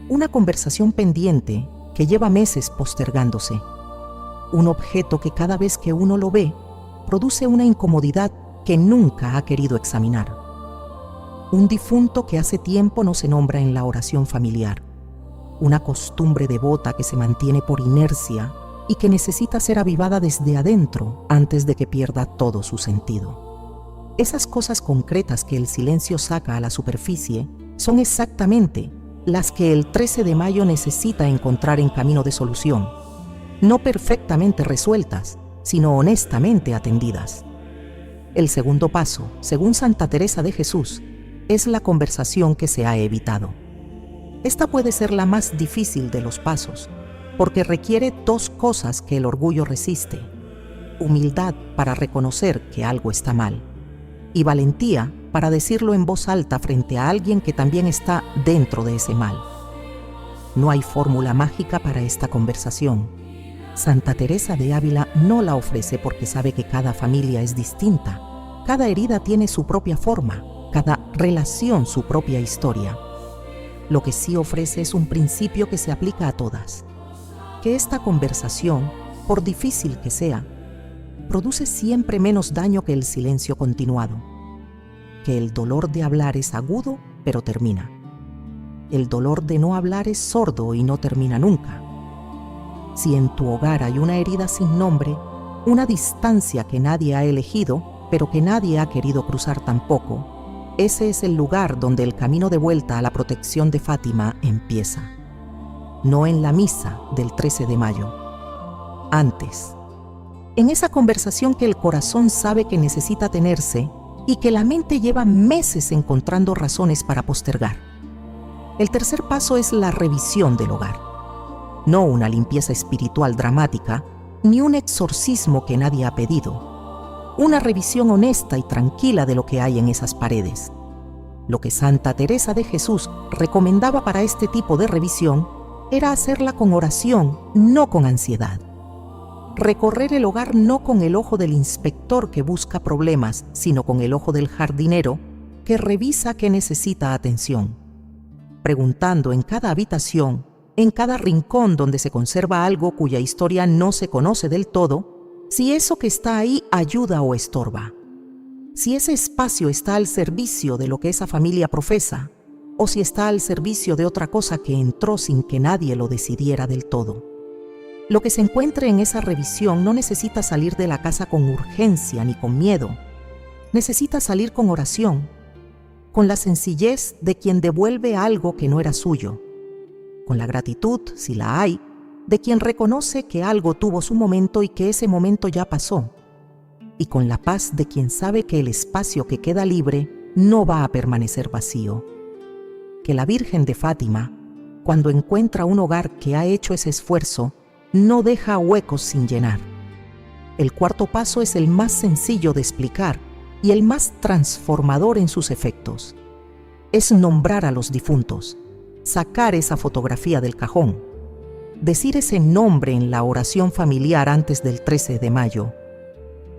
una conversación pendiente que lleva meses postergándose, un objeto que cada vez que uno lo ve, produce una incomodidad que nunca ha querido examinar. Un difunto que hace tiempo no se nombra en la oración familiar. Una costumbre devota que se mantiene por inercia y que necesita ser avivada desde adentro antes de que pierda todo su sentido. Esas cosas concretas que el silencio saca a la superficie son exactamente las que el 13 de mayo necesita encontrar en camino de solución, no perfectamente resueltas, sino honestamente atendidas. El segundo paso, según Santa Teresa de Jesús, es la conversación que se ha evitado. Esta puede ser la más difícil de los pasos, porque requiere dos cosas que el orgullo resiste: humildad para reconocer que algo está mal y valentía para decirlo en voz alta frente a alguien que también está dentro de ese mal. No hay fórmula mágica para esta conversación. Santa Teresa de Ávila no la ofrece porque sabe que cada familia es distinta, cada herida tiene su propia forma, cada relación su propia historia. Lo que sí ofrece es un principio que se aplica a todas: que esta conversación, por difícil que sea, produce siempre menos daño que el silencio continuado, que el dolor de hablar es agudo pero termina. El dolor de no hablar es sordo y no termina nunca. Si en tu hogar hay una herida sin nombre, una distancia que nadie ha elegido, pero que nadie ha querido cruzar tampoco, ese es el lugar donde el camino de vuelta a la protección de Fátima empieza. No en la misa del 13 de mayo. Antes. En esa conversación que el corazón sabe que necesita tenerse y que la mente lleva meses encontrando razones para postergar. El tercer paso es la revisión del hogar. No una limpieza espiritual dramática, ni un exorcismo que nadie ha pedido. Una revisión honesta y tranquila de lo que hay en esas paredes. Lo que Santa Teresa de Jesús recomendaba para este tipo de revisión era hacerla con oración, no con ansiedad. Recorrer el hogar no con el ojo del inspector que busca problemas, sino con el ojo del jardinero que revisa que necesita atención. Preguntando en cada habitación, en cada rincón donde se conserva algo cuya historia no se conoce del todo, si eso que está ahí ayuda o estorba. Si ese espacio está al servicio de lo que esa familia profesa, o si está al servicio de otra cosa que entró sin que nadie lo decidiera del todo. Lo que se encuentre en esa revisión no necesita salir de la casa con urgencia ni con miedo. Necesita salir con oración, con la sencillez de quien devuelve algo que no era suyo, con la gratitud, si la hay, de quien reconoce que algo tuvo su momento y que ese momento ya pasó, y con la paz de quien sabe que el espacio que queda libre no va a permanecer vacío. Que la Virgen de Fátima, cuando encuentra un hogar que ha hecho ese esfuerzo, no deja huecos sin llenar. El cuarto paso es el más sencillo de explicar y el más transformador en sus efectos. Es nombrar a los difuntos, sacar esa fotografía del cajón, decir ese nombre en la oración familiar antes del 13 de mayo,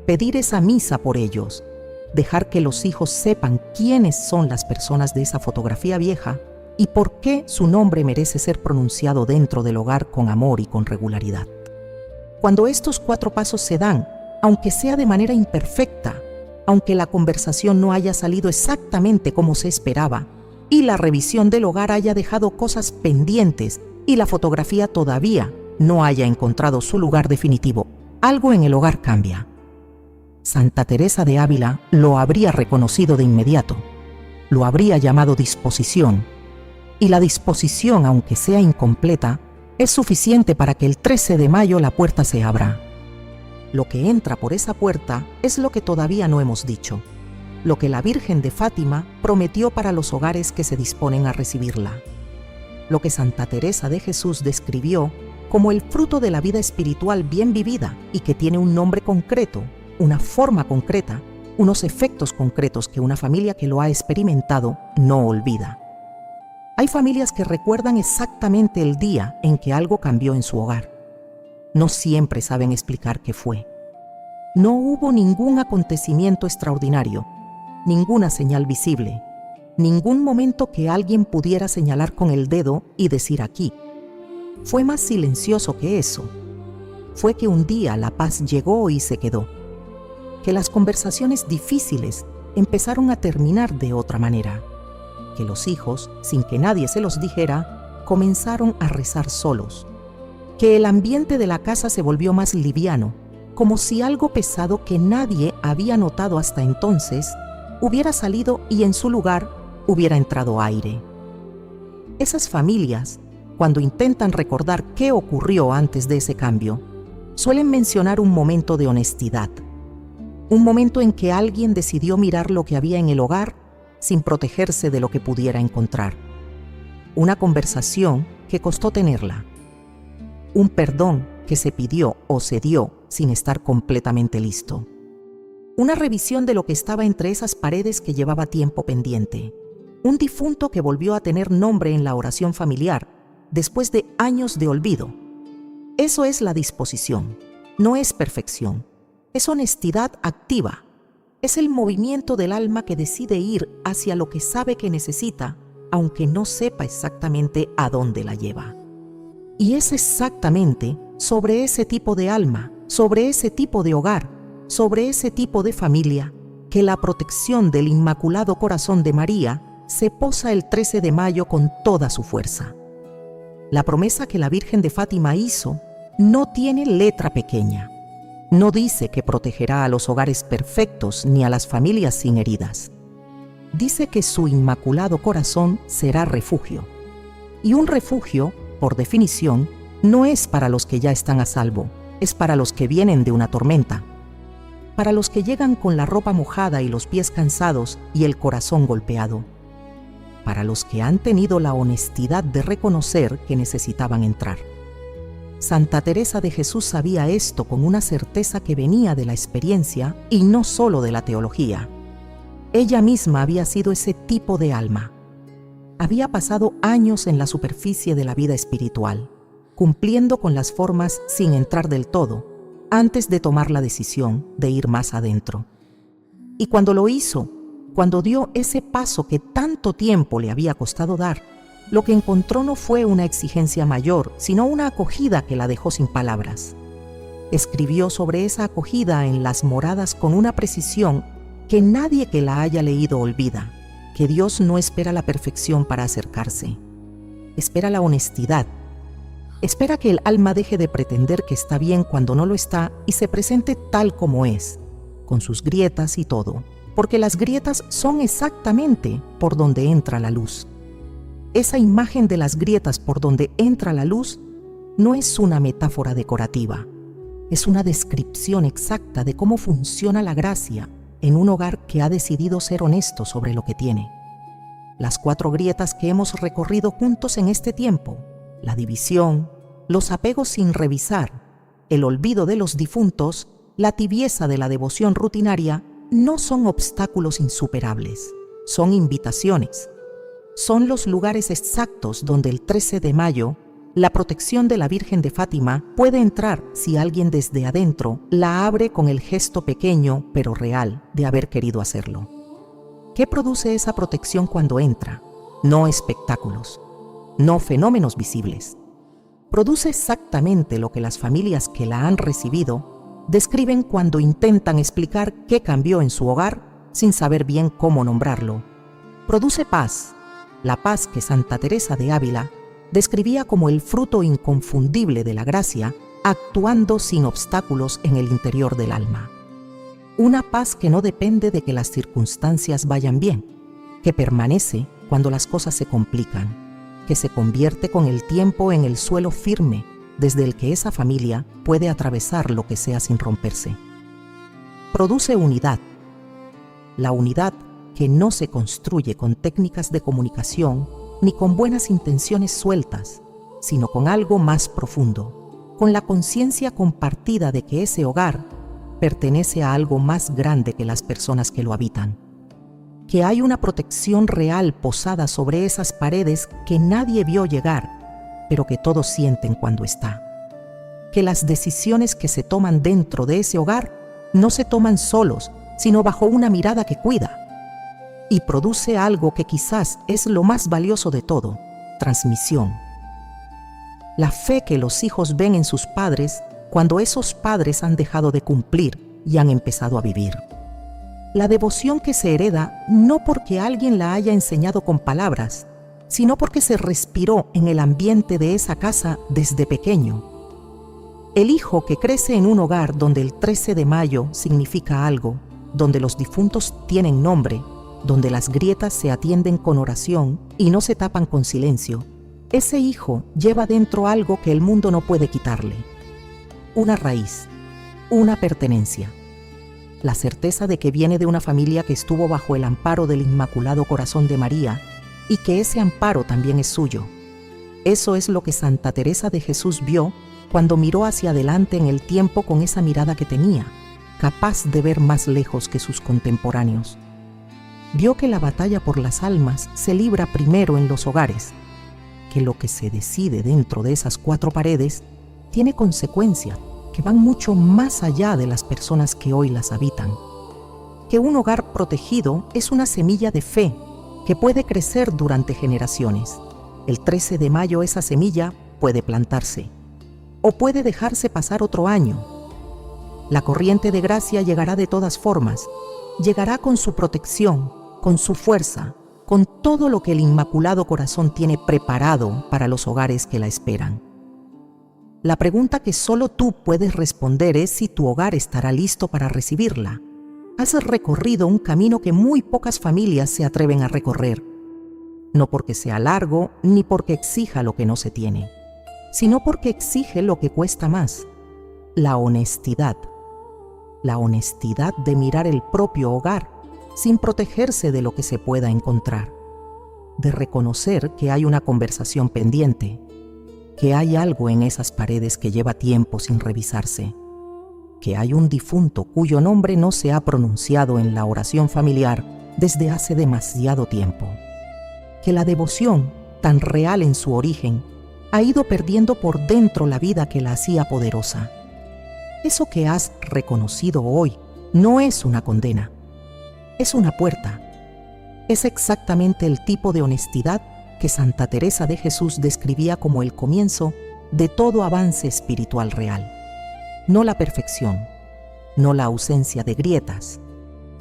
pedir esa misa por ellos, dejar que los hijos sepan quiénes son las personas de esa fotografía vieja y por qué su nombre merece ser pronunciado dentro del hogar con amor y con regularidad. Cuando estos 4 pasos se dan, aunque sea de manera imperfecta, aunque la conversación no haya salido exactamente como se esperaba y la revisión del hogar haya dejado cosas pendientes y la fotografía todavía no haya encontrado su lugar definitivo, algo en el hogar cambia. Santa Teresa de Ávila lo habría reconocido de inmediato, lo habría llamado disposición, y la disposición, aunque sea incompleta, es suficiente para que el 13 de mayo la puerta se abra. Lo que entra por esa puerta es lo que todavía no hemos dicho, lo que la Virgen de Fátima prometió para los hogares que se disponen a recibirla, lo que Santa Teresa de Jesús describió como el fruto de la vida espiritual bien vivida y que tiene un nombre concreto, una forma concreta, unos efectos concretos que una familia que lo ha experimentado no olvida. Hay familias que recuerdan exactamente el día en que algo cambió en su hogar. No siempre saben explicar qué fue. No hubo ningún acontecimiento extraordinario, ninguna señal visible, ningún momento que alguien pudiera señalar con el dedo y decir aquí. Fue más silencioso que eso. Fue que un día la paz llegó y se quedó. Que las conversaciones difíciles empezaron a terminar de otra manera. Que los hijos, sin que nadie se los dijera, comenzaron a rezar solos. Que el ambiente de la casa se volvió más liviano, como si algo pesado que nadie había notado hasta entonces hubiera salido y en su lugar hubiera entrado aire. Esas familias, cuando intentan recordar qué ocurrió antes de ese cambio, suelen mencionar un momento de honestidad. Un momento en que alguien decidió mirar lo que había en el hogar sin protegerse de lo que pudiera encontrar. Una conversación que costó tenerla. Un perdón que se pidió o se dio sin estar completamente listo. Una revisión de lo que estaba entre esas paredes que llevaba tiempo pendiente. Un difunto que volvió a tener nombre en la oración familiar después de años de olvido. Eso es la disposición. No es perfección. Es honestidad activa. Es el movimiento del alma que decide ir hacia lo que sabe que necesita, aunque no sepa exactamente a dónde la lleva. Y es exactamente sobre ese tipo de alma, sobre ese tipo de hogar, sobre ese tipo de familia, que la protección del Inmaculado Corazón de María se posa el 13 de mayo con toda su fuerza. La promesa que la Virgen de Fátima hizo no tiene letra pequeña. No dice que protegerá a los hogares perfectos ni a las familias sin heridas. dice que su Inmaculado Corazón será refugio. Y un refugio, por definición, no es para los que ya están a salvo, es para los que vienen de una tormenta. Para los que llegan con la ropa mojada y los pies cansados y el corazón golpeado. Para los que han tenido la honestidad de reconocer que necesitaban entrar. Santa Teresa de Jesús sabía esto con una certeza que venía de la experiencia y no solo de la teología. Ella misma había sido ese tipo de alma. Había pasado años en la superficie de la vida espiritual, cumpliendo con las formas sin entrar del todo, antes de tomar la decisión de ir más adentro. Y cuando lo hizo, cuando dio ese paso que tanto tiempo le había costado dar, lo que encontró no fue una exigencia mayor, sino una acogida que la dejó sin palabras. Escribió sobre esa acogida en las moradas con una precisión que nadie que la haya leído olvida, que Dios no espera la perfección para acercarse. Espera la honestidad. Espera que el alma deje de pretender que está bien cuando no lo está y se presente tal como es, con sus grietas y todo, porque las grietas son exactamente por donde entra la luz. Esa imagen de las grietas por donde entra la luz no es una metáfora decorativa, es una descripción exacta de cómo funciona la gracia en un hogar que ha decidido ser honesto sobre lo que tiene. Las 4 grietas que hemos recorrido juntos en este tiempo, la división, los apegos sin revisar, el olvido de los difuntos, la tibieza de la devoción rutinaria, no son obstáculos insuperables, son invitaciones. Son los lugares exactos donde el 13 de mayo, la protección de la Virgen de Fátima puede entrar si alguien desde adentro la abre con el gesto pequeño pero real de haber querido hacerlo. ¿Qué produce esa protección cuando entra? No espectáculos, no fenómenos visibles. Produce exactamente lo que las familias que la han recibido describen cuando intentan explicar qué cambió en su hogar sin saber bien cómo nombrarlo. Produce paz. La paz que Santa Teresa de Ávila describía como el fruto inconfundible de la gracia, actuando sin obstáculos en el interior del alma. Una paz que no depende de que las circunstancias vayan bien, que permanece cuando las cosas se complican, que se convierte con el tiempo en el suelo firme desde el que esa familia puede atravesar lo que sea sin romperse. Produce unidad. La unidad que no se construye con técnicas de comunicación ni con buenas intenciones sueltas, sino con algo más profundo, con la conciencia compartida de que ese hogar pertenece a algo más grande que las personas que lo habitan, que hay una protección real posada sobre esas paredes que nadie vio llegar, pero que todos sienten cuando está, que las decisiones que se toman dentro de ese hogar no se toman solos, sino bajo una mirada que cuida, y produce algo que quizás es lo más valioso de todo, transmisión. La fe que los hijos ven en sus padres cuando esos padres han dejado de cumplir y han empezado a vivir. La devoción que se hereda no porque alguien la haya enseñado con palabras, sino porque se respiró en el ambiente de esa casa desde pequeño. El hijo que crece en un hogar donde el 13 de mayo significa algo, donde los difuntos tienen nombre, donde las grietas se atienden con oración y no se tapan con silencio, ese hijo lleva dentro algo que el mundo no puede quitarle. Una raíz, una pertenencia. La certeza de que viene de una familia que estuvo bajo el amparo del Inmaculado Corazón de María y que ese amparo también es suyo. Eso es lo que Santa Teresa de Jesús vio cuando miró hacia adelante en el tiempo con esa mirada que tenía, capaz de ver más lejos que sus contemporáneos. Vio que la batalla por las almas se libra primero en los hogares, que lo que se decide dentro de esas 4 paredes tiene consecuencias que van mucho más allá de las personas que hoy las habitan. Que un hogar protegido es una semilla de fe que puede crecer durante generaciones. El 13 de mayo esa semilla puede plantarse o puede dejarse pasar otro año. La corriente de gracia llegará de todas formas, llegará con su protección, con su fuerza, con todo lo que el Inmaculado Corazón tiene preparado para los hogares que la esperan. La pregunta que solo tú puedes responder es si tu hogar estará listo para recibirla. Has recorrido un camino que muy pocas familias se atreven a recorrer, no porque sea largo ni porque exija lo que no se tiene, sino porque exige lo que cuesta más: la honestidad. La honestidad de mirar el propio hogar sin protegerse de lo que se pueda encontrar, de reconocer que hay una conversación pendiente, que hay algo en esas paredes que lleva tiempo sin revisarse, que hay un difunto cuyo nombre no se ha pronunciado en la oración familiar desde hace demasiado tiempo, que la devoción, tan real en su origen, ha ido perdiendo por dentro la vida que la hacía poderosa. Eso que has reconocido hoy no es una condena, es una puerta. Es exactamente el tipo de honestidad que Santa Teresa de Jesús describía como el comienzo de todo avance espiritual real. No la perfección, no la ausencia de grietas,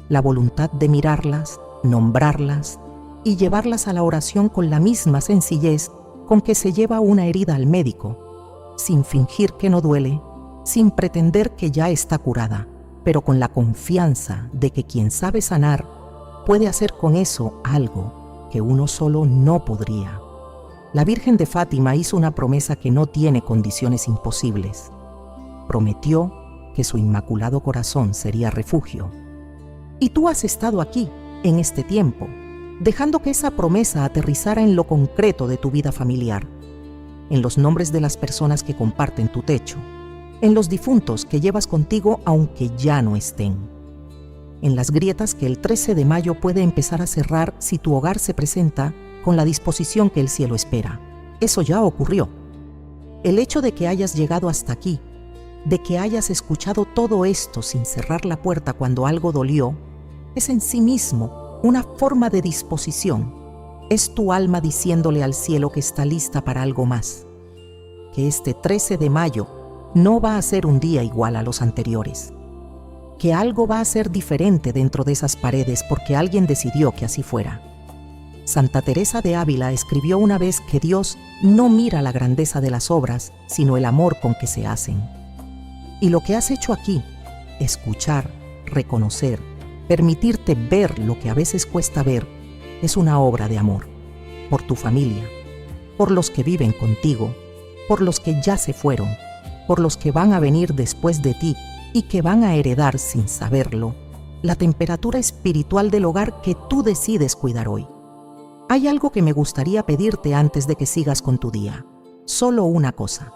la voluntad de mirarlas, nombrarlas y llevarlas a la oración con la misma sencillez con que se lleva una herida al médico, sin fingir que no duele, sin pretender que ya está curada, pero con la confianza de que quien sabe sanar puede hacer con eso algo que uno solo no podría. La Virgen de Fátima hizo una promesa que no tiene condiciones imposibles. Prometió que su Inmaculado Corazón sería refugio. Y tú has estado aquí, en este tiempo, dejando que esa promesa aterrizara en lo concreto de tu vida familiar, en los nombres de las personas que comparten tu techo, en los difuntos que llevas contigo aunque ya no estén, en las grietas que el 13 de mayo puede empezar a cerrar si tu hogar se presenta con la disposición que el cielo espera. Eso ya ocurrió. El hecho de que hayas llegado hasta aquí, de que hayas escuchado todo esto sin cerrar la puerta cuando algo dolió, es en sí mismo una forma de disposición. Es tu alma diciéndole al cielo que está lista para algo más, que este 13 de mayo no va a ser un día igual a los anteriores, que algo va a ser diferente dentro de esas paredes porque alguien decidió que así fuera. Santa Teresa de Ávila escribió una vez que Dios no mira la grandeza de las obras, sino el amor con que se hacen. Y lo que has hecho aquí, escuchar, reconocer, permitirte ver lo que a veces cuesta ver, es una obra de amor, por tu familia, por los que viven contigo, por los que ya se fueron, por los que van a venir después de ti y que van a heredar sin saberlo la temperatura espiritual del hogar que tú decides cuidar hoy. Hay algo que me gustaría pedirte antes de que sigas con tu día. Solo una cosa.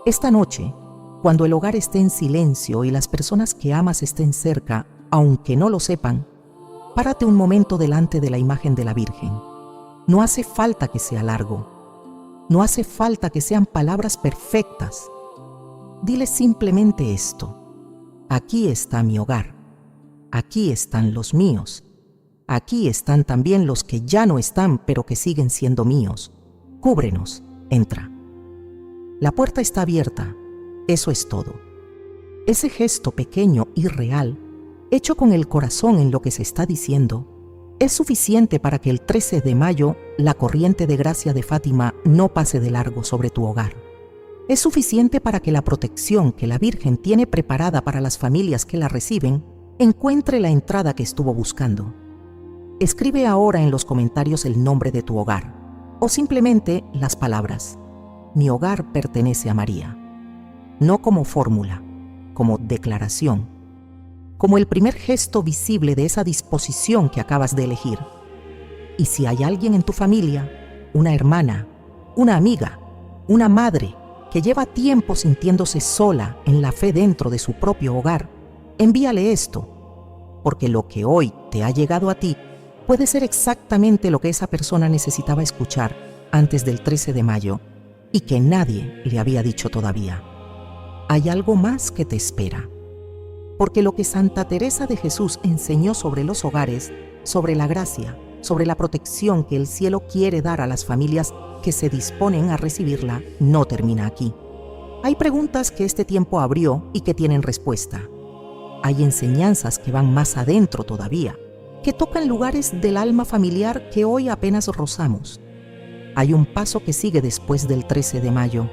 Esta noche, cuando el hogar esté en silencio y las personas que amas estén cerca, aunque no lo sepan, párate un momento delante de la imagen de la Virgen. No hace falta que sea largo. No hace falta que sean palabras perfectas. Dile simplemente esto: aquí está mi hogar. Aquí están los míos. Aquí están también los que ya no están, pero que siguen siendo míos. Cúbrenos, entra. La puerta está abierta, eso es todo. Ese gesto pequeño y real, hecho con el corazón en lo que se está diciendo, es suficiente para que el 13 de mayo la corriente de gracia de Fátima no pase de largo sobre tu hogar. Es suficiente para que la protección que la Virgen tiene preparada para las familias que la reciben encuentre la entrada que estuvo buscando. Escribe ahora en los comentarios el nombre de tu hogar, o simplemente las palabras: mi hogar pertenece a María. No como fórmula, como declaración, como el primer gesto visible de esa disposición que acabas de elegir. Y si hay alguien en tu familia, una hermana, una amiga, una madre, que lleva tiempo sintiéndose sola en la fe dentro de su propio hogar, envíale esto, porque lo que hoy te ha llegado a ti puede ser exactamente lo que esa persona necesitaba escuchar antes del 13 de mayo y que nadie le había dicho todavía. Hay algo más que te espera, porque lo que Santa Teresa de Jesús enseñó sobre los hogares, sobre la gracia, sobre la protección que el cielo quiere dar a las familias que se disponen a recibirla, no termina aquí. Hay preguntas que este tiempo abrió y que tienen respuesta. Hay enseñanzas que van más adentro todavía, que tocan lugares del alma familiar que hoy apenas rozamos. Hay un paso que sigue después del 13 de mayo,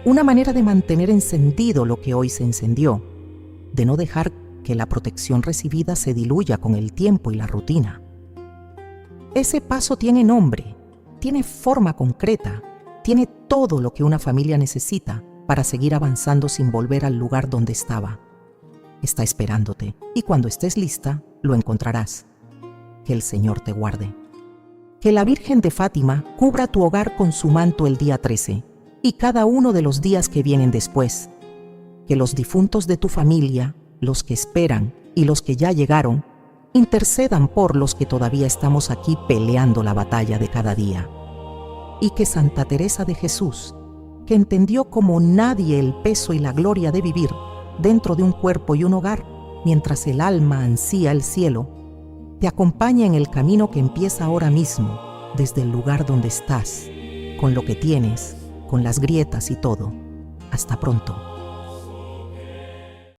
una manera de mantener encendido lo que hoy se encendió, de no dejar que la protección recibida se diluya con el tiempo y la rutina. Ese paso tiene nombre, tiene forma concreta, tiene todo lo que una familia necesita para seguir avanzando sin volver al lugar donde estaba. Está esperándote y cuando estés lista, lo encontrarás. Que el Señor te guarde. Que la Virgen de Fátima cubra tu hogar con su manto el día 13 y cada uno de los días que vienen después. Que los difuntos de tu familia, los que esperan y los que ya llegaron, intercedan por los que todavía estamos aquí peleando la batalla de cada día. Y que Santa Teresa de Jesús, que entendió como nadie el peso y la gloria de vivir dentro de un cuerpo y un hogar, mientras el alma ansía el cielo, te acompañe en el camino que empieza ahora mismo, desde el lugar donde estás, con lo que tienes, con las grietas y todo. Hasta pronto.